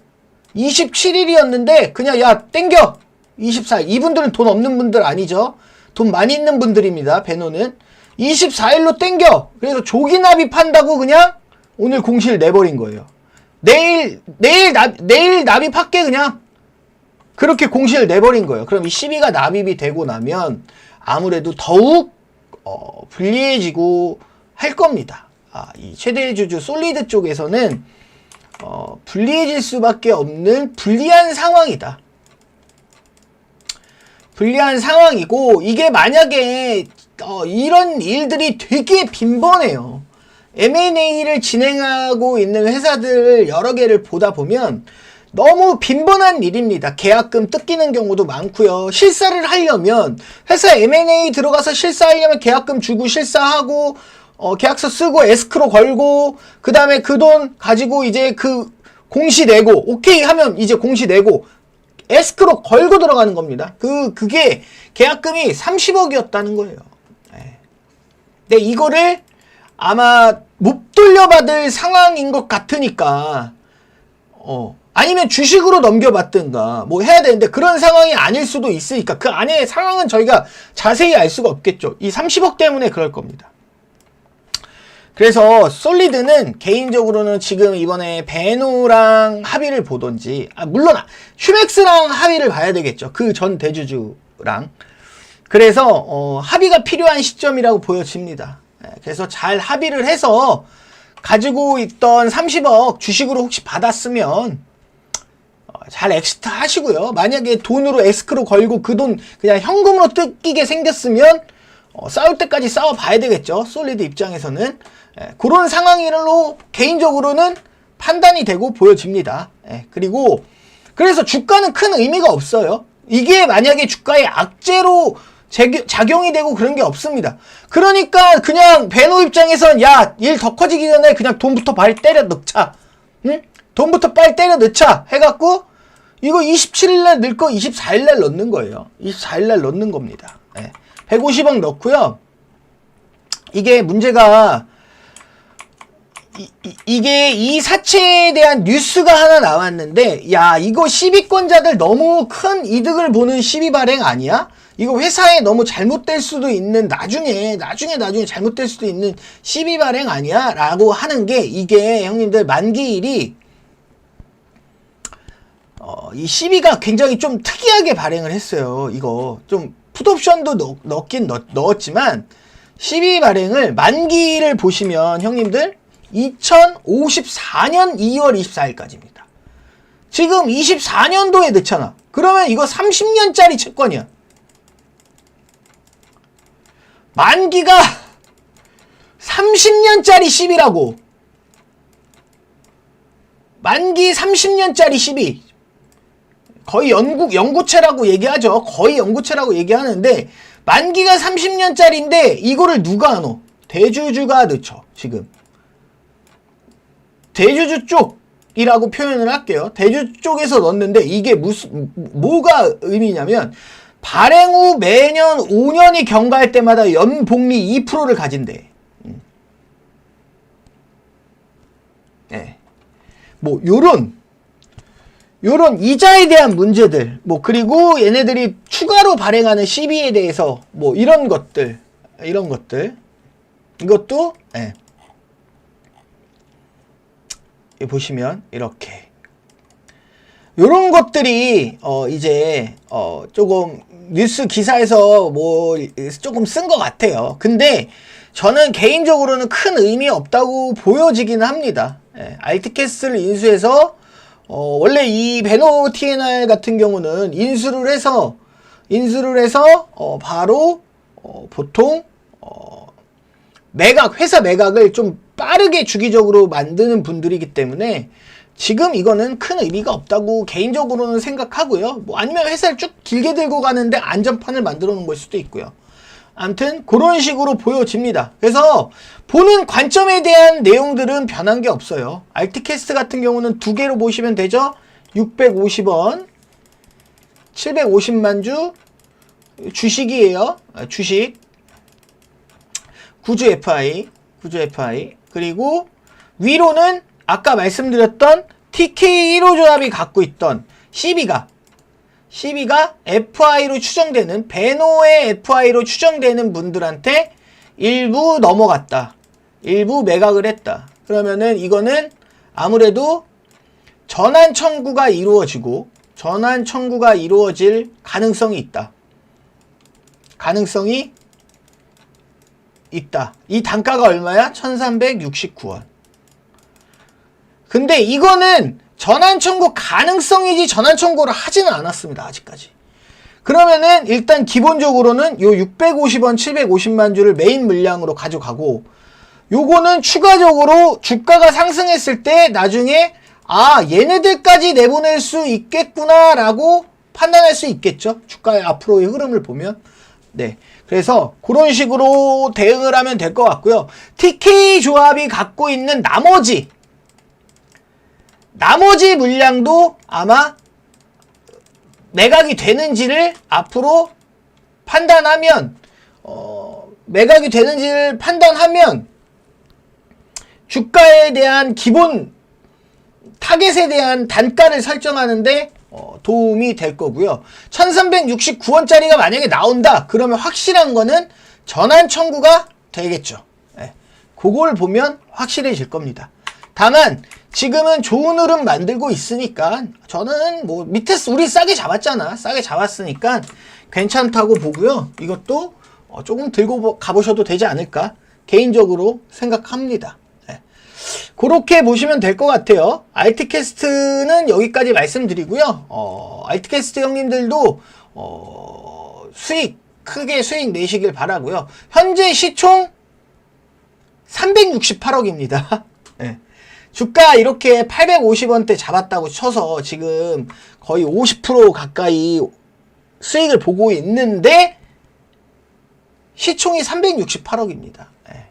27일이었는데 그냥 야 땡겨 24일. 이분들은 돈 없는 분들 아니죠. 돈 많이 있는 분들입니다. 베노는 24일로 땡겨. 그래서 조기 납입한다고 그냥 오늘 공시를 내버린 거예요. 내일 납입할게 그냥. 그렇게 공시를 내버린 거예요. 그럼 이 12가 납입이 되고 나면 아무래도 더욱 불리해지고 할 겁니다. 이 최대주주 솔리드 쪽에서는 불리해질 수밖에 없는 불리한 상황이다. 불리한 상황이고 이게 만약에 이런 일들이 되게 빈번해요. M&A를 진행하고 있는 회사들 여러 개를 보다 보면 너무 빈번한 일입니다. 계약금 뜯기는 경우도 많고요. 실사를 하려면 회사 M&A 들어가서 실사하려면 계약금 주고 실사하고 계약서 쓰고 에스크로 걸고 그 다음에 그 돈 가지고 이제 그 공시 내고 오케이 하면 이제 공시 내고 에스크로 걸고 들어가는 겁니다. 그게 계약금이 30억이었다는 거예요. 근데 이거를 아마 못 돌려받을 상황인 것 같으니까 아니면 주식으로 넘겨받든가 뭐 해야 되는데 그런 상황이 아닐 수도 있으니까 그 안에 상황은 저희가 자세히 알 수가 없겠죠. 이 30억 때문에 그럴 겁니다. 그래서 솔리드는 개인적으로는 지금 이번에 베노랑 합의를 보던지 물론 휴맥스랑 합의를 봐야 되겠죠. 그 전 대주주랑. 그래서 합의가 필요한 시점이라고 보여집니다. 그래서 잘 합의를 해서 가지고 있던 30억 주식으로 혹시 받았으면 잘 엑시트 하시고요. 만약에 돈으로 에스크로 걸고 그 돈 그냥 현금으로 뜯기게 생겼으면 싸울 때까지 싸워 봐야 되겠죠. 솔리드 입장에서는. 그런 상황으로 개인적으로는 판단이 되고 보여집니다. 그리고 그래서 주가는 큰 의미가 없어요. 이게 만약에 주가의 악재로 작용이 되고 그런 게 없습니다. 그러니까 그냥 베노 입장에선 야, 일 더 커지기 전에 그냥 돈부터 빨리 때려 넣자. 응? 돈부터 빨리 때려 넣자 해갖고 이거 27일날 넣을 거 24일날 넣는 거예요. 24일날 넣는 겁니다. 150억 넣고요. 이게 문제가 이게 이 사채에 대한 뉴스가 하나 나왔는데 야 이거 시비권자들 너무 큰 이득을 보는 시비 발행 아니야? 이거 회사에 너무 잘못될 수도 있는 나중에 잘못될 수도 있는 시비 발행 아니야? 라고 하는 게 이게 형님들 만기일이 이 12가 굉장히 좀 특이하게 발행을 했어요. 이거 좀 풋옵션도 넣긴 넣었지만 12 발행을 만기를 보시면 형님들 2054년 2월 24일까지입니다. 지금 24년도에 넣잖아. 그러면 이거 30년짜리 채권이야. 만기가 30년짜리 10이라고. 만기 30년짜리 12. 거의 연구체라고 얘기하죠. 거의 연구체라고 얘기하는데 만기가 30년짜리인데 이거를 누가 안 넣어? 대주주가 넣죠. 지금. 대주주 쪽이라고 표현을 할게요. 대주주 쪽에서 넣었는데 이게 뭐가 의미냐면 발행 후 매년 5년이 경과할 때마다 연복리 2%를 가진대. 네. 뭐 요런 이자에 대한 문제들, 뭐 그리고 얘네들이 추가로 발행하는 CB에 대해서 뭐 이런 것들 이것도 네. 보시면 이렇게 요런 것들이 이제 조금 뉴스 기사에서 뭐 조금 쓴 것 같아요. 근데 저는 개인적으로는 큰 의미 없다고 보여지긴 합니다. 예, 알트캐스트를 인수해서 원래 이 베노 TNR 같은 경우는 인수를 해서 바로 보통 회사 매각을 좀 빠르게 주기적으로 만드는 분들이기 때문에 지금 이거는 큰 의미가 없다고 개인적으로는 생각하고요. 뭐 아니면 회사를 쭉 길게 들고 가는데 안전판을 만들어 놓은 걸 수도 있고요. 아무튼 그런 식으로 보여집니다. 그래서 보는 관점에 대한 내용들은 변한 게 없어요. 알트캐스트 같은 경우는 두 개로 보시면 되죠. 650원 750만 주 주식이에요. 주식 구주 FI 그리고 위로는 아까 말씀드렸던 TK 1호 조합이 갖고 있던 CB가 FI로 추정되는 베노의 FI로 추정되는 분들한테 일부 넘어갔다. 일부 매각을 했다. 그러면은 이거는 아무래도 전환 청구가 이루어질 가능성이 있다. 이 단가가 얼마야? 1369원. 근데 이거는 전환 청구 가능성이지 전환 청구를 하지는 않았습니다. 아직까지. 그러면은 일단 기본적으로는 요 650원 750만 주를 메인 물량으로 가져가고 요거는 추가적으로 주가가 상승했을 때 나중에 얘네들까지 내보낼 수 있겠구나 라고 판단할 수 있겠죠. 주가의 앞으로의 흐름을 보면. 네. 그래서 그런 식으로 대응을 하면 될 것 같고요. TK 조합이 갖고 있는 나머지 물량도 아마 매각이 되는지를 앞으로 판단하면 주가에 대한 기본 타겟에 대한 단가를 설정하는데 도움이 될 거고요. 1369원짜리가 만약에 나온다 그러면 확실한 거는 전환 청구가 되겠죠. 네. 그걸 보면 확실해질 겁니다. 다만 지금은 좋은 흐름 만들고 있으니까 저는 뭐 밑에 우리 싸게 잡았잖아. 싸게 잡았으니까 괜찮다고 보고요. 이것도 조금 들고 가보셔도 되지 않을까 개인적으로 생각합니다. 네. 그렇게 보시면 될 것 같아요. 알트캐스트는 여기까지 말씀드리고요. 알트캐스트 형님들도 크게 수익 내시길 바라고요. 현재 시총 368억입니다. 네. 주가 이렇게 850원대 잡았다고 쳐서 지금 거의 50% 가까이 수익을 보고 있는데 시총이 368억입니다. 네.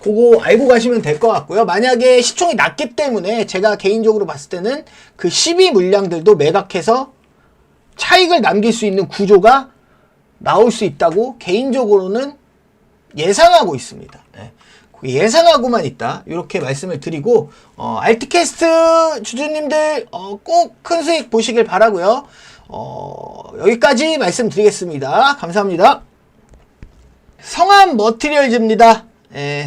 그거 알고 가시면 될 것 같고요. 만약에 시총이 낮기 때문에 제가 개인적으로 봤을 때는 그 12 물량들도 매각해서 차익을 남길 수 있는 구조가 나올 수 있다고 개인적으로는 예상하고 있습니다. 네. 예상하고만 있다. 이렇게 말씀을 드리고 알트캐스트 주주님들 꼭 큰 수익 보시길 바라고요. 여기까지 말씀드리겠습니다. 감사합니다. 성암 머티리얼즈입니다.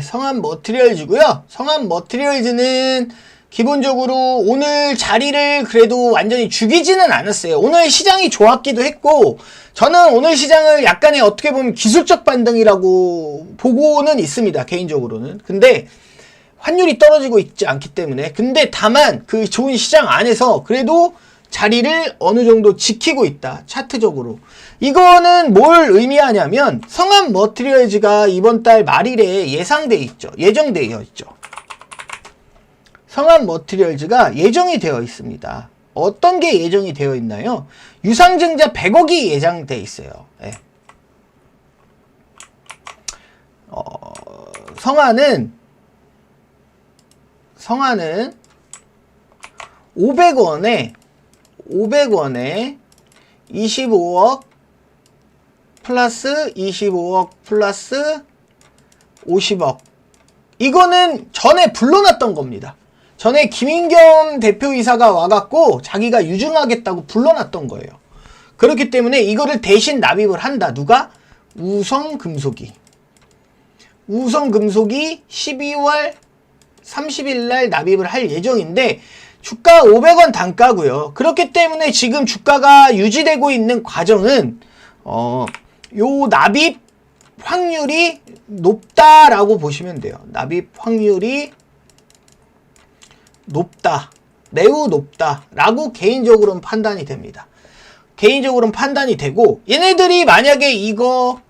성암 머티리얼즈고요. 성암 머티리얼즈는 기본적으로 오늘 자리를 그래도 완전히 죽이지는 않았어요. 오늘 시장이 좋았기도 했고, 저는 오늘 시장을 약간의 어떻게 보면 기술적 반등이라고 보고는 있습니다. 개인적으로는. 근데 환율이 떨어지고 있지 않기 때문에. 근데 다만 그 좋은 시장 안에서 그래도 자리를 어느 정도 지키고 있다. 차트적으로. 이거는 뭘 의미하냐면 성한 머티리얼즈가 이번 달 말일에 예상돼 있죠. 예정되어 있죠. 성한 머티리얼즈가 예정이 되어 있습니다. 어떤 게 예정이 되어 있나요? 유상증자 100억이 예정돼 있어요. 예. 성한은 500원에 25억 플러스 25억 플러스 50억. 이거는 전에 불러놨던 겁니다. 전에 김인겸 대표이사가 와갖고 자기가 유증하겠다고 불러놨던 거예요. 그렇기 때문에 이거를 대신 납입을 한다. 누가? 우성금속이. 우성금속이 12월 30일 날 납입을 할 예정인데 주가 500원 단가고요. 그렇기 때문에 지금 주가가 유지되고 있는 과정은 요 납입 확률이 높다라고 보시면 돼요. 납입 확률이 높다. 매우 높다라고 개인적으로는 판단이 됩니다. 개인적으로는 판단이 되고 얘네들이 만약에 이거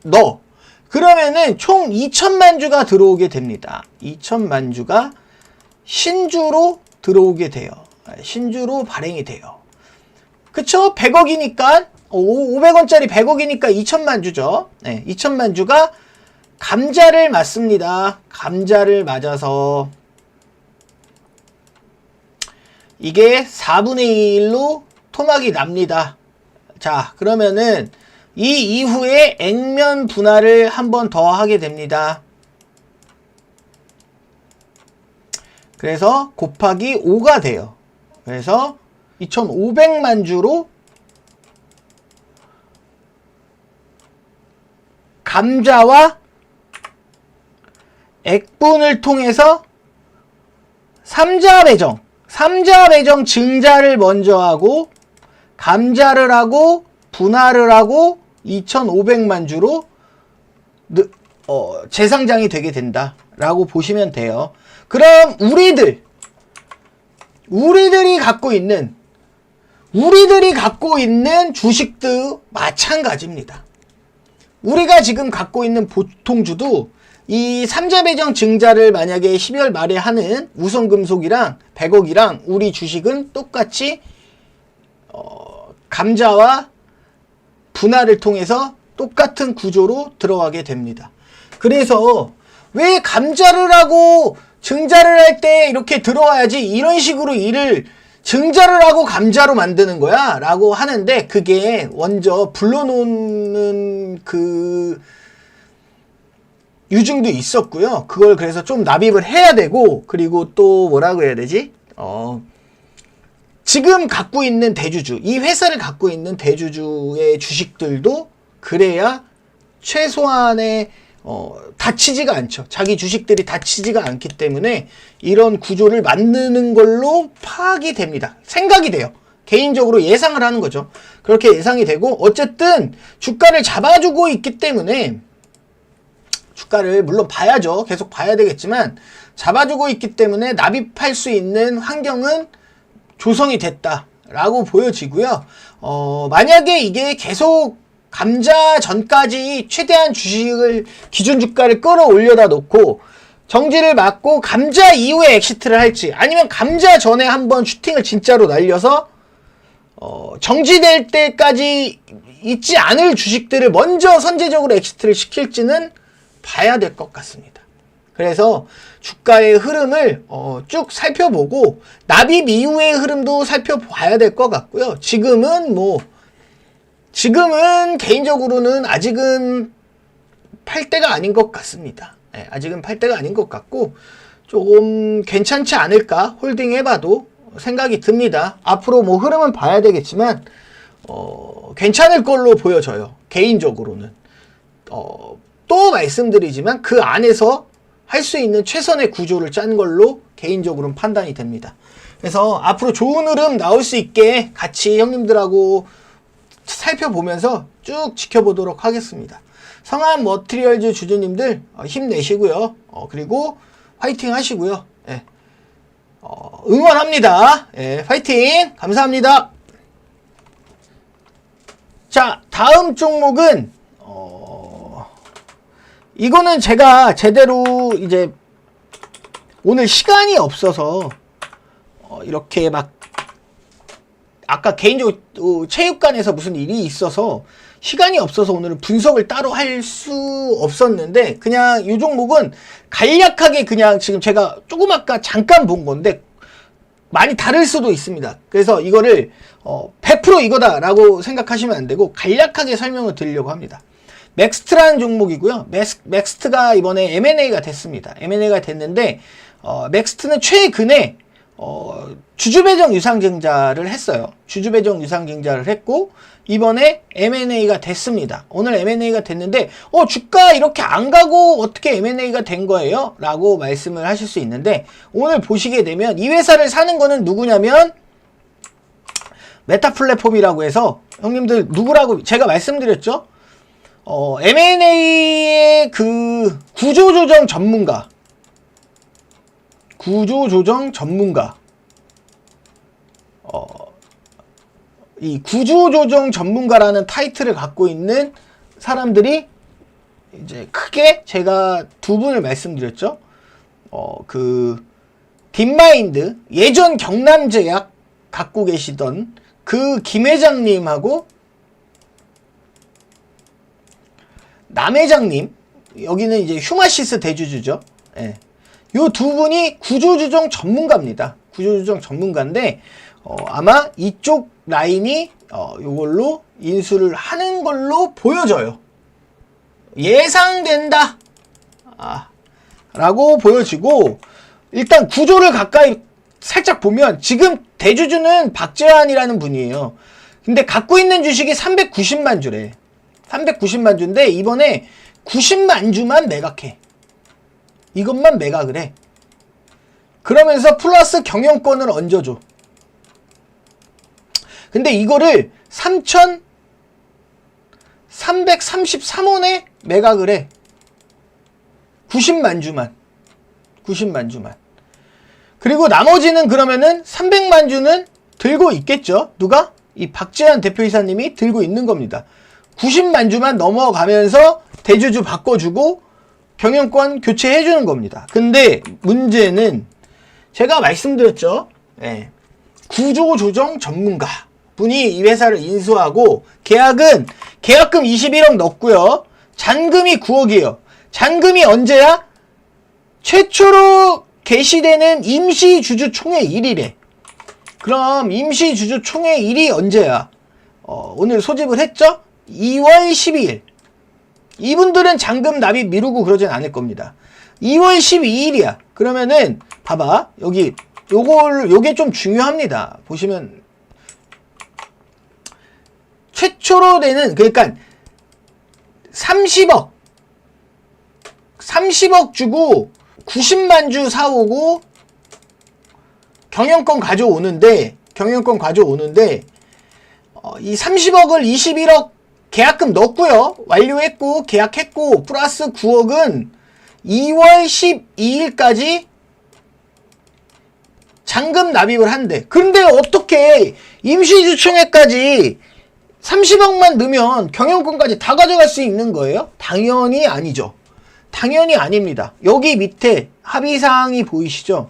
넣어. 그러면은 총 2천만 주가 들어오게 됩니다. 2천만 주가 신주로 들어오게 돼요. 신주로 발행이 돼요. 그쵸? 100억이니까 500원짜리 100억이니까 2천만 주죠. 네, 2천만 주가 감자를 맞습니다. 감자를 맞아서 이게 4분의 1로 토막이 납니다. 자, 그러면은 이 이후에 액면 분할을 한 번 더 하게 됩니다. 그래서 곱하기 5가 돼요. 그래서 2,500만 주로 감자와 액분을 통해서 3자 배정 증자를 먼저 하고 감자를 하고 분할을 하고 2,500만 주로 재상장이 되게 된다라고 보시면 돼요. 그럼 우리들이 갖고 있는 주식도 마찬가지입니다. 우리가 지금 갖고 있는 보통주도 이 3자 배정 증자를 만약에 12월 말에 하는 우성금속이랑 100억이랑 우리 주식은 똑같이 감자와 분할을 통해서 똑같은 구조로 들어가게 됩니다. 그래서 왜 감자를 하고 증자를 할 때 이렇게 들어와야지 이런 식으로 일을 증자를 하고 감자로 만드는 거야 라고 하는데 그게 먼저 불러놓는 그 유증도 있었고요. 그걸 그래서 좀 납입을 해야 되고 그리고 또 뭐라고 해야 되지? 지금 갖고 있는 대주주, 이 회사를 갖고 있는 대주주의 주식들도 그래야 최소한의 다치지가 않죠. 자기 주식들이 다치지가 않기 때문에 이런 구조를 만드는 걸로 파악이 됩니다. 생각이 돼요. 개인적으로 예상을 하는 거죠. 그렇게 예상이 되고 어쨌든 주가를 잡아주고 있기 때문에 주가를 물론 봐야죠. 계속 봐야 되겠지만 잡아주고 있기 때문에 납입할 수 있는 환경은 조성이 됐다라고 보여지고요. 만약에 이게 계속 감자 전까지 최대한 주식을 기준 주가를 끌어올려다 놓고 정지를 맞고 감자 이후에 엑시트를 할지 아니면 감자 전에 한번 슈팅을 진짜로 날려서 정지될 때까지 있지 않을 주식들을 먼저 선제적으로 엑시트를 시킬지는 봐야 될 것 같습니다. 그래서 주가의 흐름을 쭉 살펴보고 납입 이후의 흐름도 살펴봐야 될 것 같고요. 지금은 개인적으로는 아직은 팔 때가 아닌 것 같습니다. 네, 아직은 팔 때가 아닌 것 같고 조금 괜찮지 않을까 홀딩 해봐도 생각이 듭니다. 앞으로 뭐 흐름은 봐야 되겠지만 괜찮을 걸로 보여져요. 개인적으로는 또 말씀드리지만 그 안에서 할 수 있는 최선의 구조를 짠 걸로 개인적으로는 판단이 됩니다. 그래서 앞으로 좋은 흐름 나올 수 있게 같이 형님들하고 살펴보면서 쭉 지켜보도록 하겠습니다. 성한 머티리얼즈 주주님들 힘내시고요. 그리고 화이팅 하시고요. 예. 응원합니다. 예, 화이팅! 감사합니다. 자, 다음 종목은 이거는 제가 제대로 이제 오늘 시간이 없어서 이렇게 막 아까 개인적으로 체육관에서 무슨 일이 있어서 시간이 없어서 오늘은 분석을 따로 할 수 없었는데 그냥 이 종목은 간략하게 그냥 지금 제가 조금 아까 잠깐 본 건데 많이 다를 수도 있습니다. 그래서 이거를 100% 이거다라고 생각하시면 안 되고 간략하게 설명을 드리려고 합니다. 맥스트라는 종목이고요. 맥스트가 이번에 M&A가 됐습니다. M&A가 됐는데 맥스트는 최근에 주주배정 유상증자를 했어요. 주주배정 유상증자를 했고 이번에 M&A가 됐습니다. 오늘 M&A가 됐는데 주가 이렇게 안 가고 어떻게 M&A가 된 거예요? 라고 말씀을 하실 수 있는데 오늘 보시게 되면 이 회사를 사는 거는 누구냐면 메타플랫폼이라고 해서 형님들 누구라고 제가 말씀드렸죠? M&A의 그 구조조정 전문가 이 구조조정 전문가라는 타이틀을 갖고 있는 사람들이 이제 크게 제가 두 분을 말씀드렸죠. 그 딥마인드 예전 경남제약 갖고 계시던 그 김 회장님하고 남 회장님, 여기는 이제 휴마시스 대주주죠. 예. 요 두 분이 구조조정 전문가입니다. 구조조정 전문가인데 아마 이쪽 라인이 요걸로 인수를 하는 걸로 보여져요. 예상된다 라고 보여지고 일단 구조를 가까이 살짝 보면 지금 대주주는 박재환이라는 분이에요. 근데 갖고 있는 주식이 390만 주래. 390만 주인데 이번에 90만 주만 매각해. 이것만 매각을 해. 그러면서 플러스 경영권을 얹어줘. 근데 이거를 3,333원에 매각을 해. 90만 주만. 90만 주만. 그리고 나머지는 그러면은 300만 주는 들고 있겠죠. 누가? 이 박재환 대표이사님이 들고 있는 겁니다. 90만 주만 넘어가면서 대주주 바꿔주고 경영권 교체해주는 겁니다. 근데 문제는 제가 말씀드렸죠. 예. 구조조정 전문가 분이 이 회사를 인수하고 계약금 21억 넣었고요. 잔금이 9억이에요. 잔금이 언제야? 최초로 개시되는 임시주주총회 1일에. 그럼 임시주주총회 1이 언제야? 오늘 소집을 했죠? 2월 12일. 이분들은 잔금 납입 미루고 그러진 않을 겁니다. 2월 12일이야. 그러면은 봐봐. 여기 요게 좀 중요합니다. 보시면 최초로 되는 그러니까 30억 주고 90만 주 사오고 경영권 가져오는데 이 30억을 21억 계약금 넣었고요. 완료했고 계약했고 플러스 9억은 2월 12일까지 잔금 납입을 한대. 그런데 어떻게 임시주총회까지 30억만 넣으면 경영권까지 다 가져갈 수 있는 거예요? 당연히 아니죠. 당연히 아닙니다. 여기 밑에 합의사항이 보이시죠?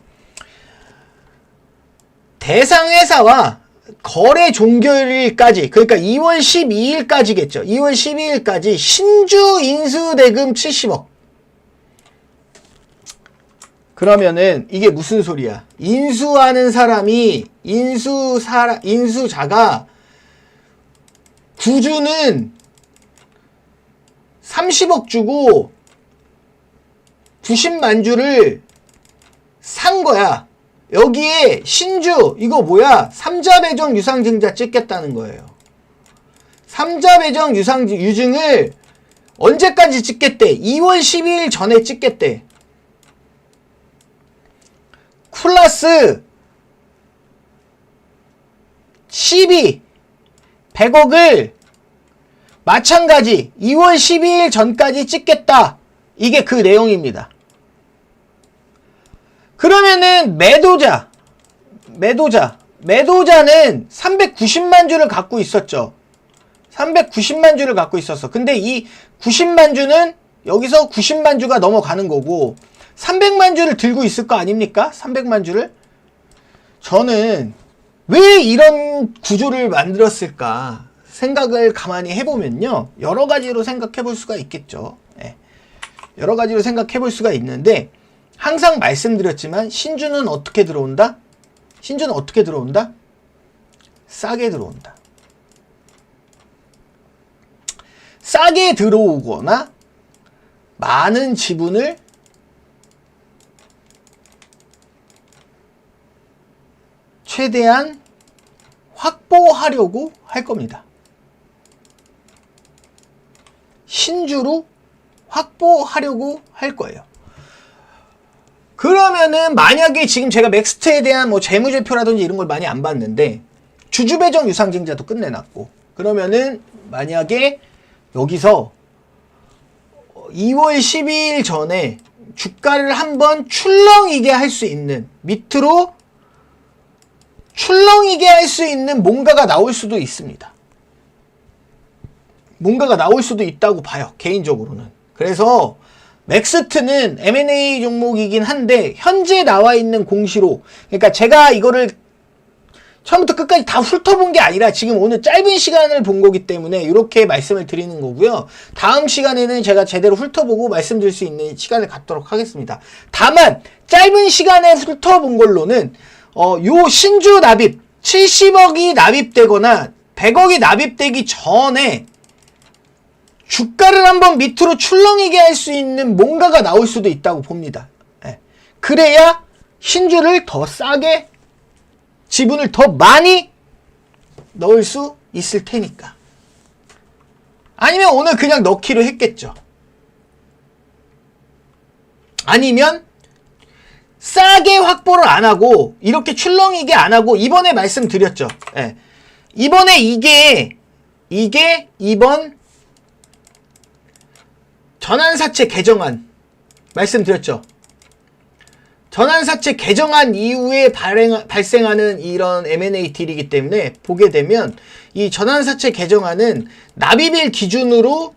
대상회사와 거래 종결일까지, 그러니까 2월 12일까지겠죠. 2월 12일까지 신주 인수대금 70억. 그러면은 이게 무슨 소리야? 인수하는 사람이 인수자가 구주는 30억 주고 90만 주를 산 거야. 여기에 신주 이거 뭐야? 삼자배정 유상증자 찍겠다는 거예요. 삼자배정 유증을 언제까지 찍겠대? 2월 12일 전에 찍겠대. 플러스 12 100억을 마찬가지 2월 12일 전까지 찍겠다. 이게 그 내용입니다. 그러면은 매도자는 390만 주를 갖고 있었죠. 390만 주를 갖고 있었어. 근데 이 90만 주는 여기서 90만 주가 넘어가는 거고 300만 주를 들고 있을 거 아닙니까? 300만 주를. 저는 왜 이런 구조를 만들었을까 생각을 가만히 해보면요. 여러 가지로 생각해 볼 수가 있겠죠. 예. 여러 가지로 생각해 볼 수가 있는데 항상 말씀드렸지만 신주는 어떻게 들어온다? 신주는 어떻게 들어온다? 싸게 들어온다. 싸게 들어오거나 많은 지분을 최대한 확보하려고 할 겁니다. 신주로 확보하려고 할 거예요. 그러면은 만약에 지금 제가 맥스트에 대한 뭐 재무제표라든지 이런 걸 많이 안 봤는데 주주배정 유상증자도 끝내놨고 그러면은 만약에 여기서 2월 12일 전에 주가를 한번 출렁이게 할 수 있는 밑으로 출렁이게 할 수 있는 뭔가가 나올 수도 있습니다. 뭔가가 나올 수도 있다고 봐요. 개인적으로는. 그래서 맥스트는 M&A 종목이긴 한데 현재 나와 있는 공시로 그러니까 제가 이거를 처음부터 끝까지 다 훑어본 게 아니라 지금 오늘 짧은 시간을 본 거기 때문에 이렇게 말씀을 드리는 거고요. 다음 시간에는 제가 제대로 훑어보고 말씀드릴 수 있는 시간을 갖도록 하겠습니다. 다만 짧은 시간에 훑어본 걸로는 요 신주 납입 70억이 납입되거나 100억이 납입되기 전에 주가를 한번 밑으로 출렁이게 할 수 있는 뭔가가 나올 수도 있다고 봅니다. 예. 그래야 신주를 더 싸게 지분을 더 많이 넣을 수 있을 테니까. 아니면 오늘 그냥 넣기로 했겠죠. 아니면 싸게 확보를 안 하고 이렇게 출렁이게 안 하고 이번에 말씀드렸죠. 예. 이번에 이게 이번 전환사채 개정안 말씀드렸죠. 전환사채 개정안 이후에 발생하는 이런 M&A 딜이기 때문에 보게 되면 이 전환사채 개정안은 납입일 기준으로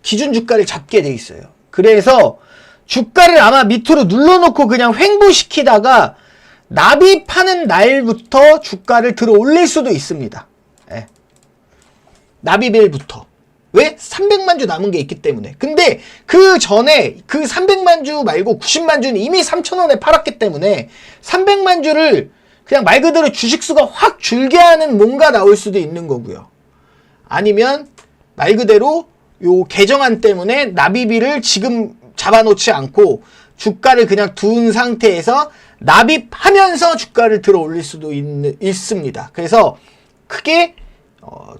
기준 주가를 잡게 돼 있어요. 그래서 주가를 아마 밑으로 눌러놓고 그냥 횡보시키다가 납입하는 날부터 주가를 들어 올릴 수도 있습니다. 예. 납입일부터. 왜? 300만 주 남은 게 있기 때문에. 근데 그 전에 그 300만 주 말고 90만 주는 이미 3,000원에 팔았기 때문에 300만 주를 그냥 말 그대로 주식수가 확 줄게 하는 뭔가 나올 수도 있는 거고요. 아니면 말 그대로 요 개정안 때문에 납입일을 지금 잡아놓지 않고 주가를 그냥 둔 상태에서 납입하면서 주가를 들어 올릴 수도 있습니다. 그래서 크게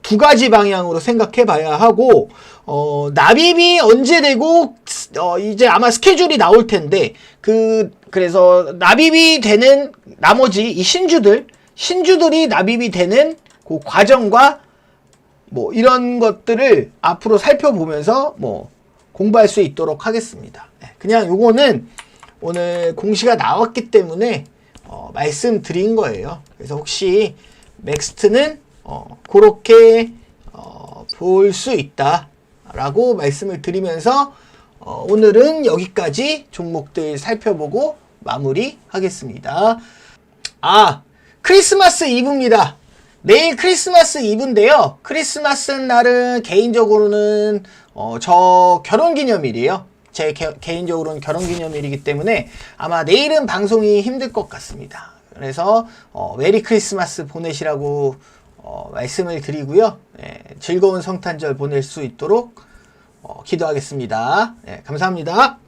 두 가지 방향으로 생각해 봐야 하고 납입이 언제 되고 이제 아마 스케줄이 나올 텐데 그래서 납입이 되는 나머지 이 신주들이 납입이 되는 그 과정과 뭐 이런 것들을 앞으로 살펴보면서 뭐 공부할 수 있도록 하겠습니다. 그냥 요거는 오늘 공시가 나왔기 때문에 말씀드린 거예요. 그래서 혹시 맥스트는 그렇게 볼 수 있다 라고 말씀을 드리면서 오늘은 여기까지 종목들 살펴보고 마무리 하겠습니다. 크리스마스 이브입니다. 내일 크리스마스 이브인데요. 크리스마스 날은 개인적으로는 저 결혼기념일이에요. 제 개인적으로는 결혼기념일이기 때문에 아마 내일은 방송이 힘들 것 같습니다. 그래서 메리 크리스마스 보내시라고 말씀을 드리고요. 즐거운 성탄절 보낼 수 있도록 기도하겠습니다. 감사합니다.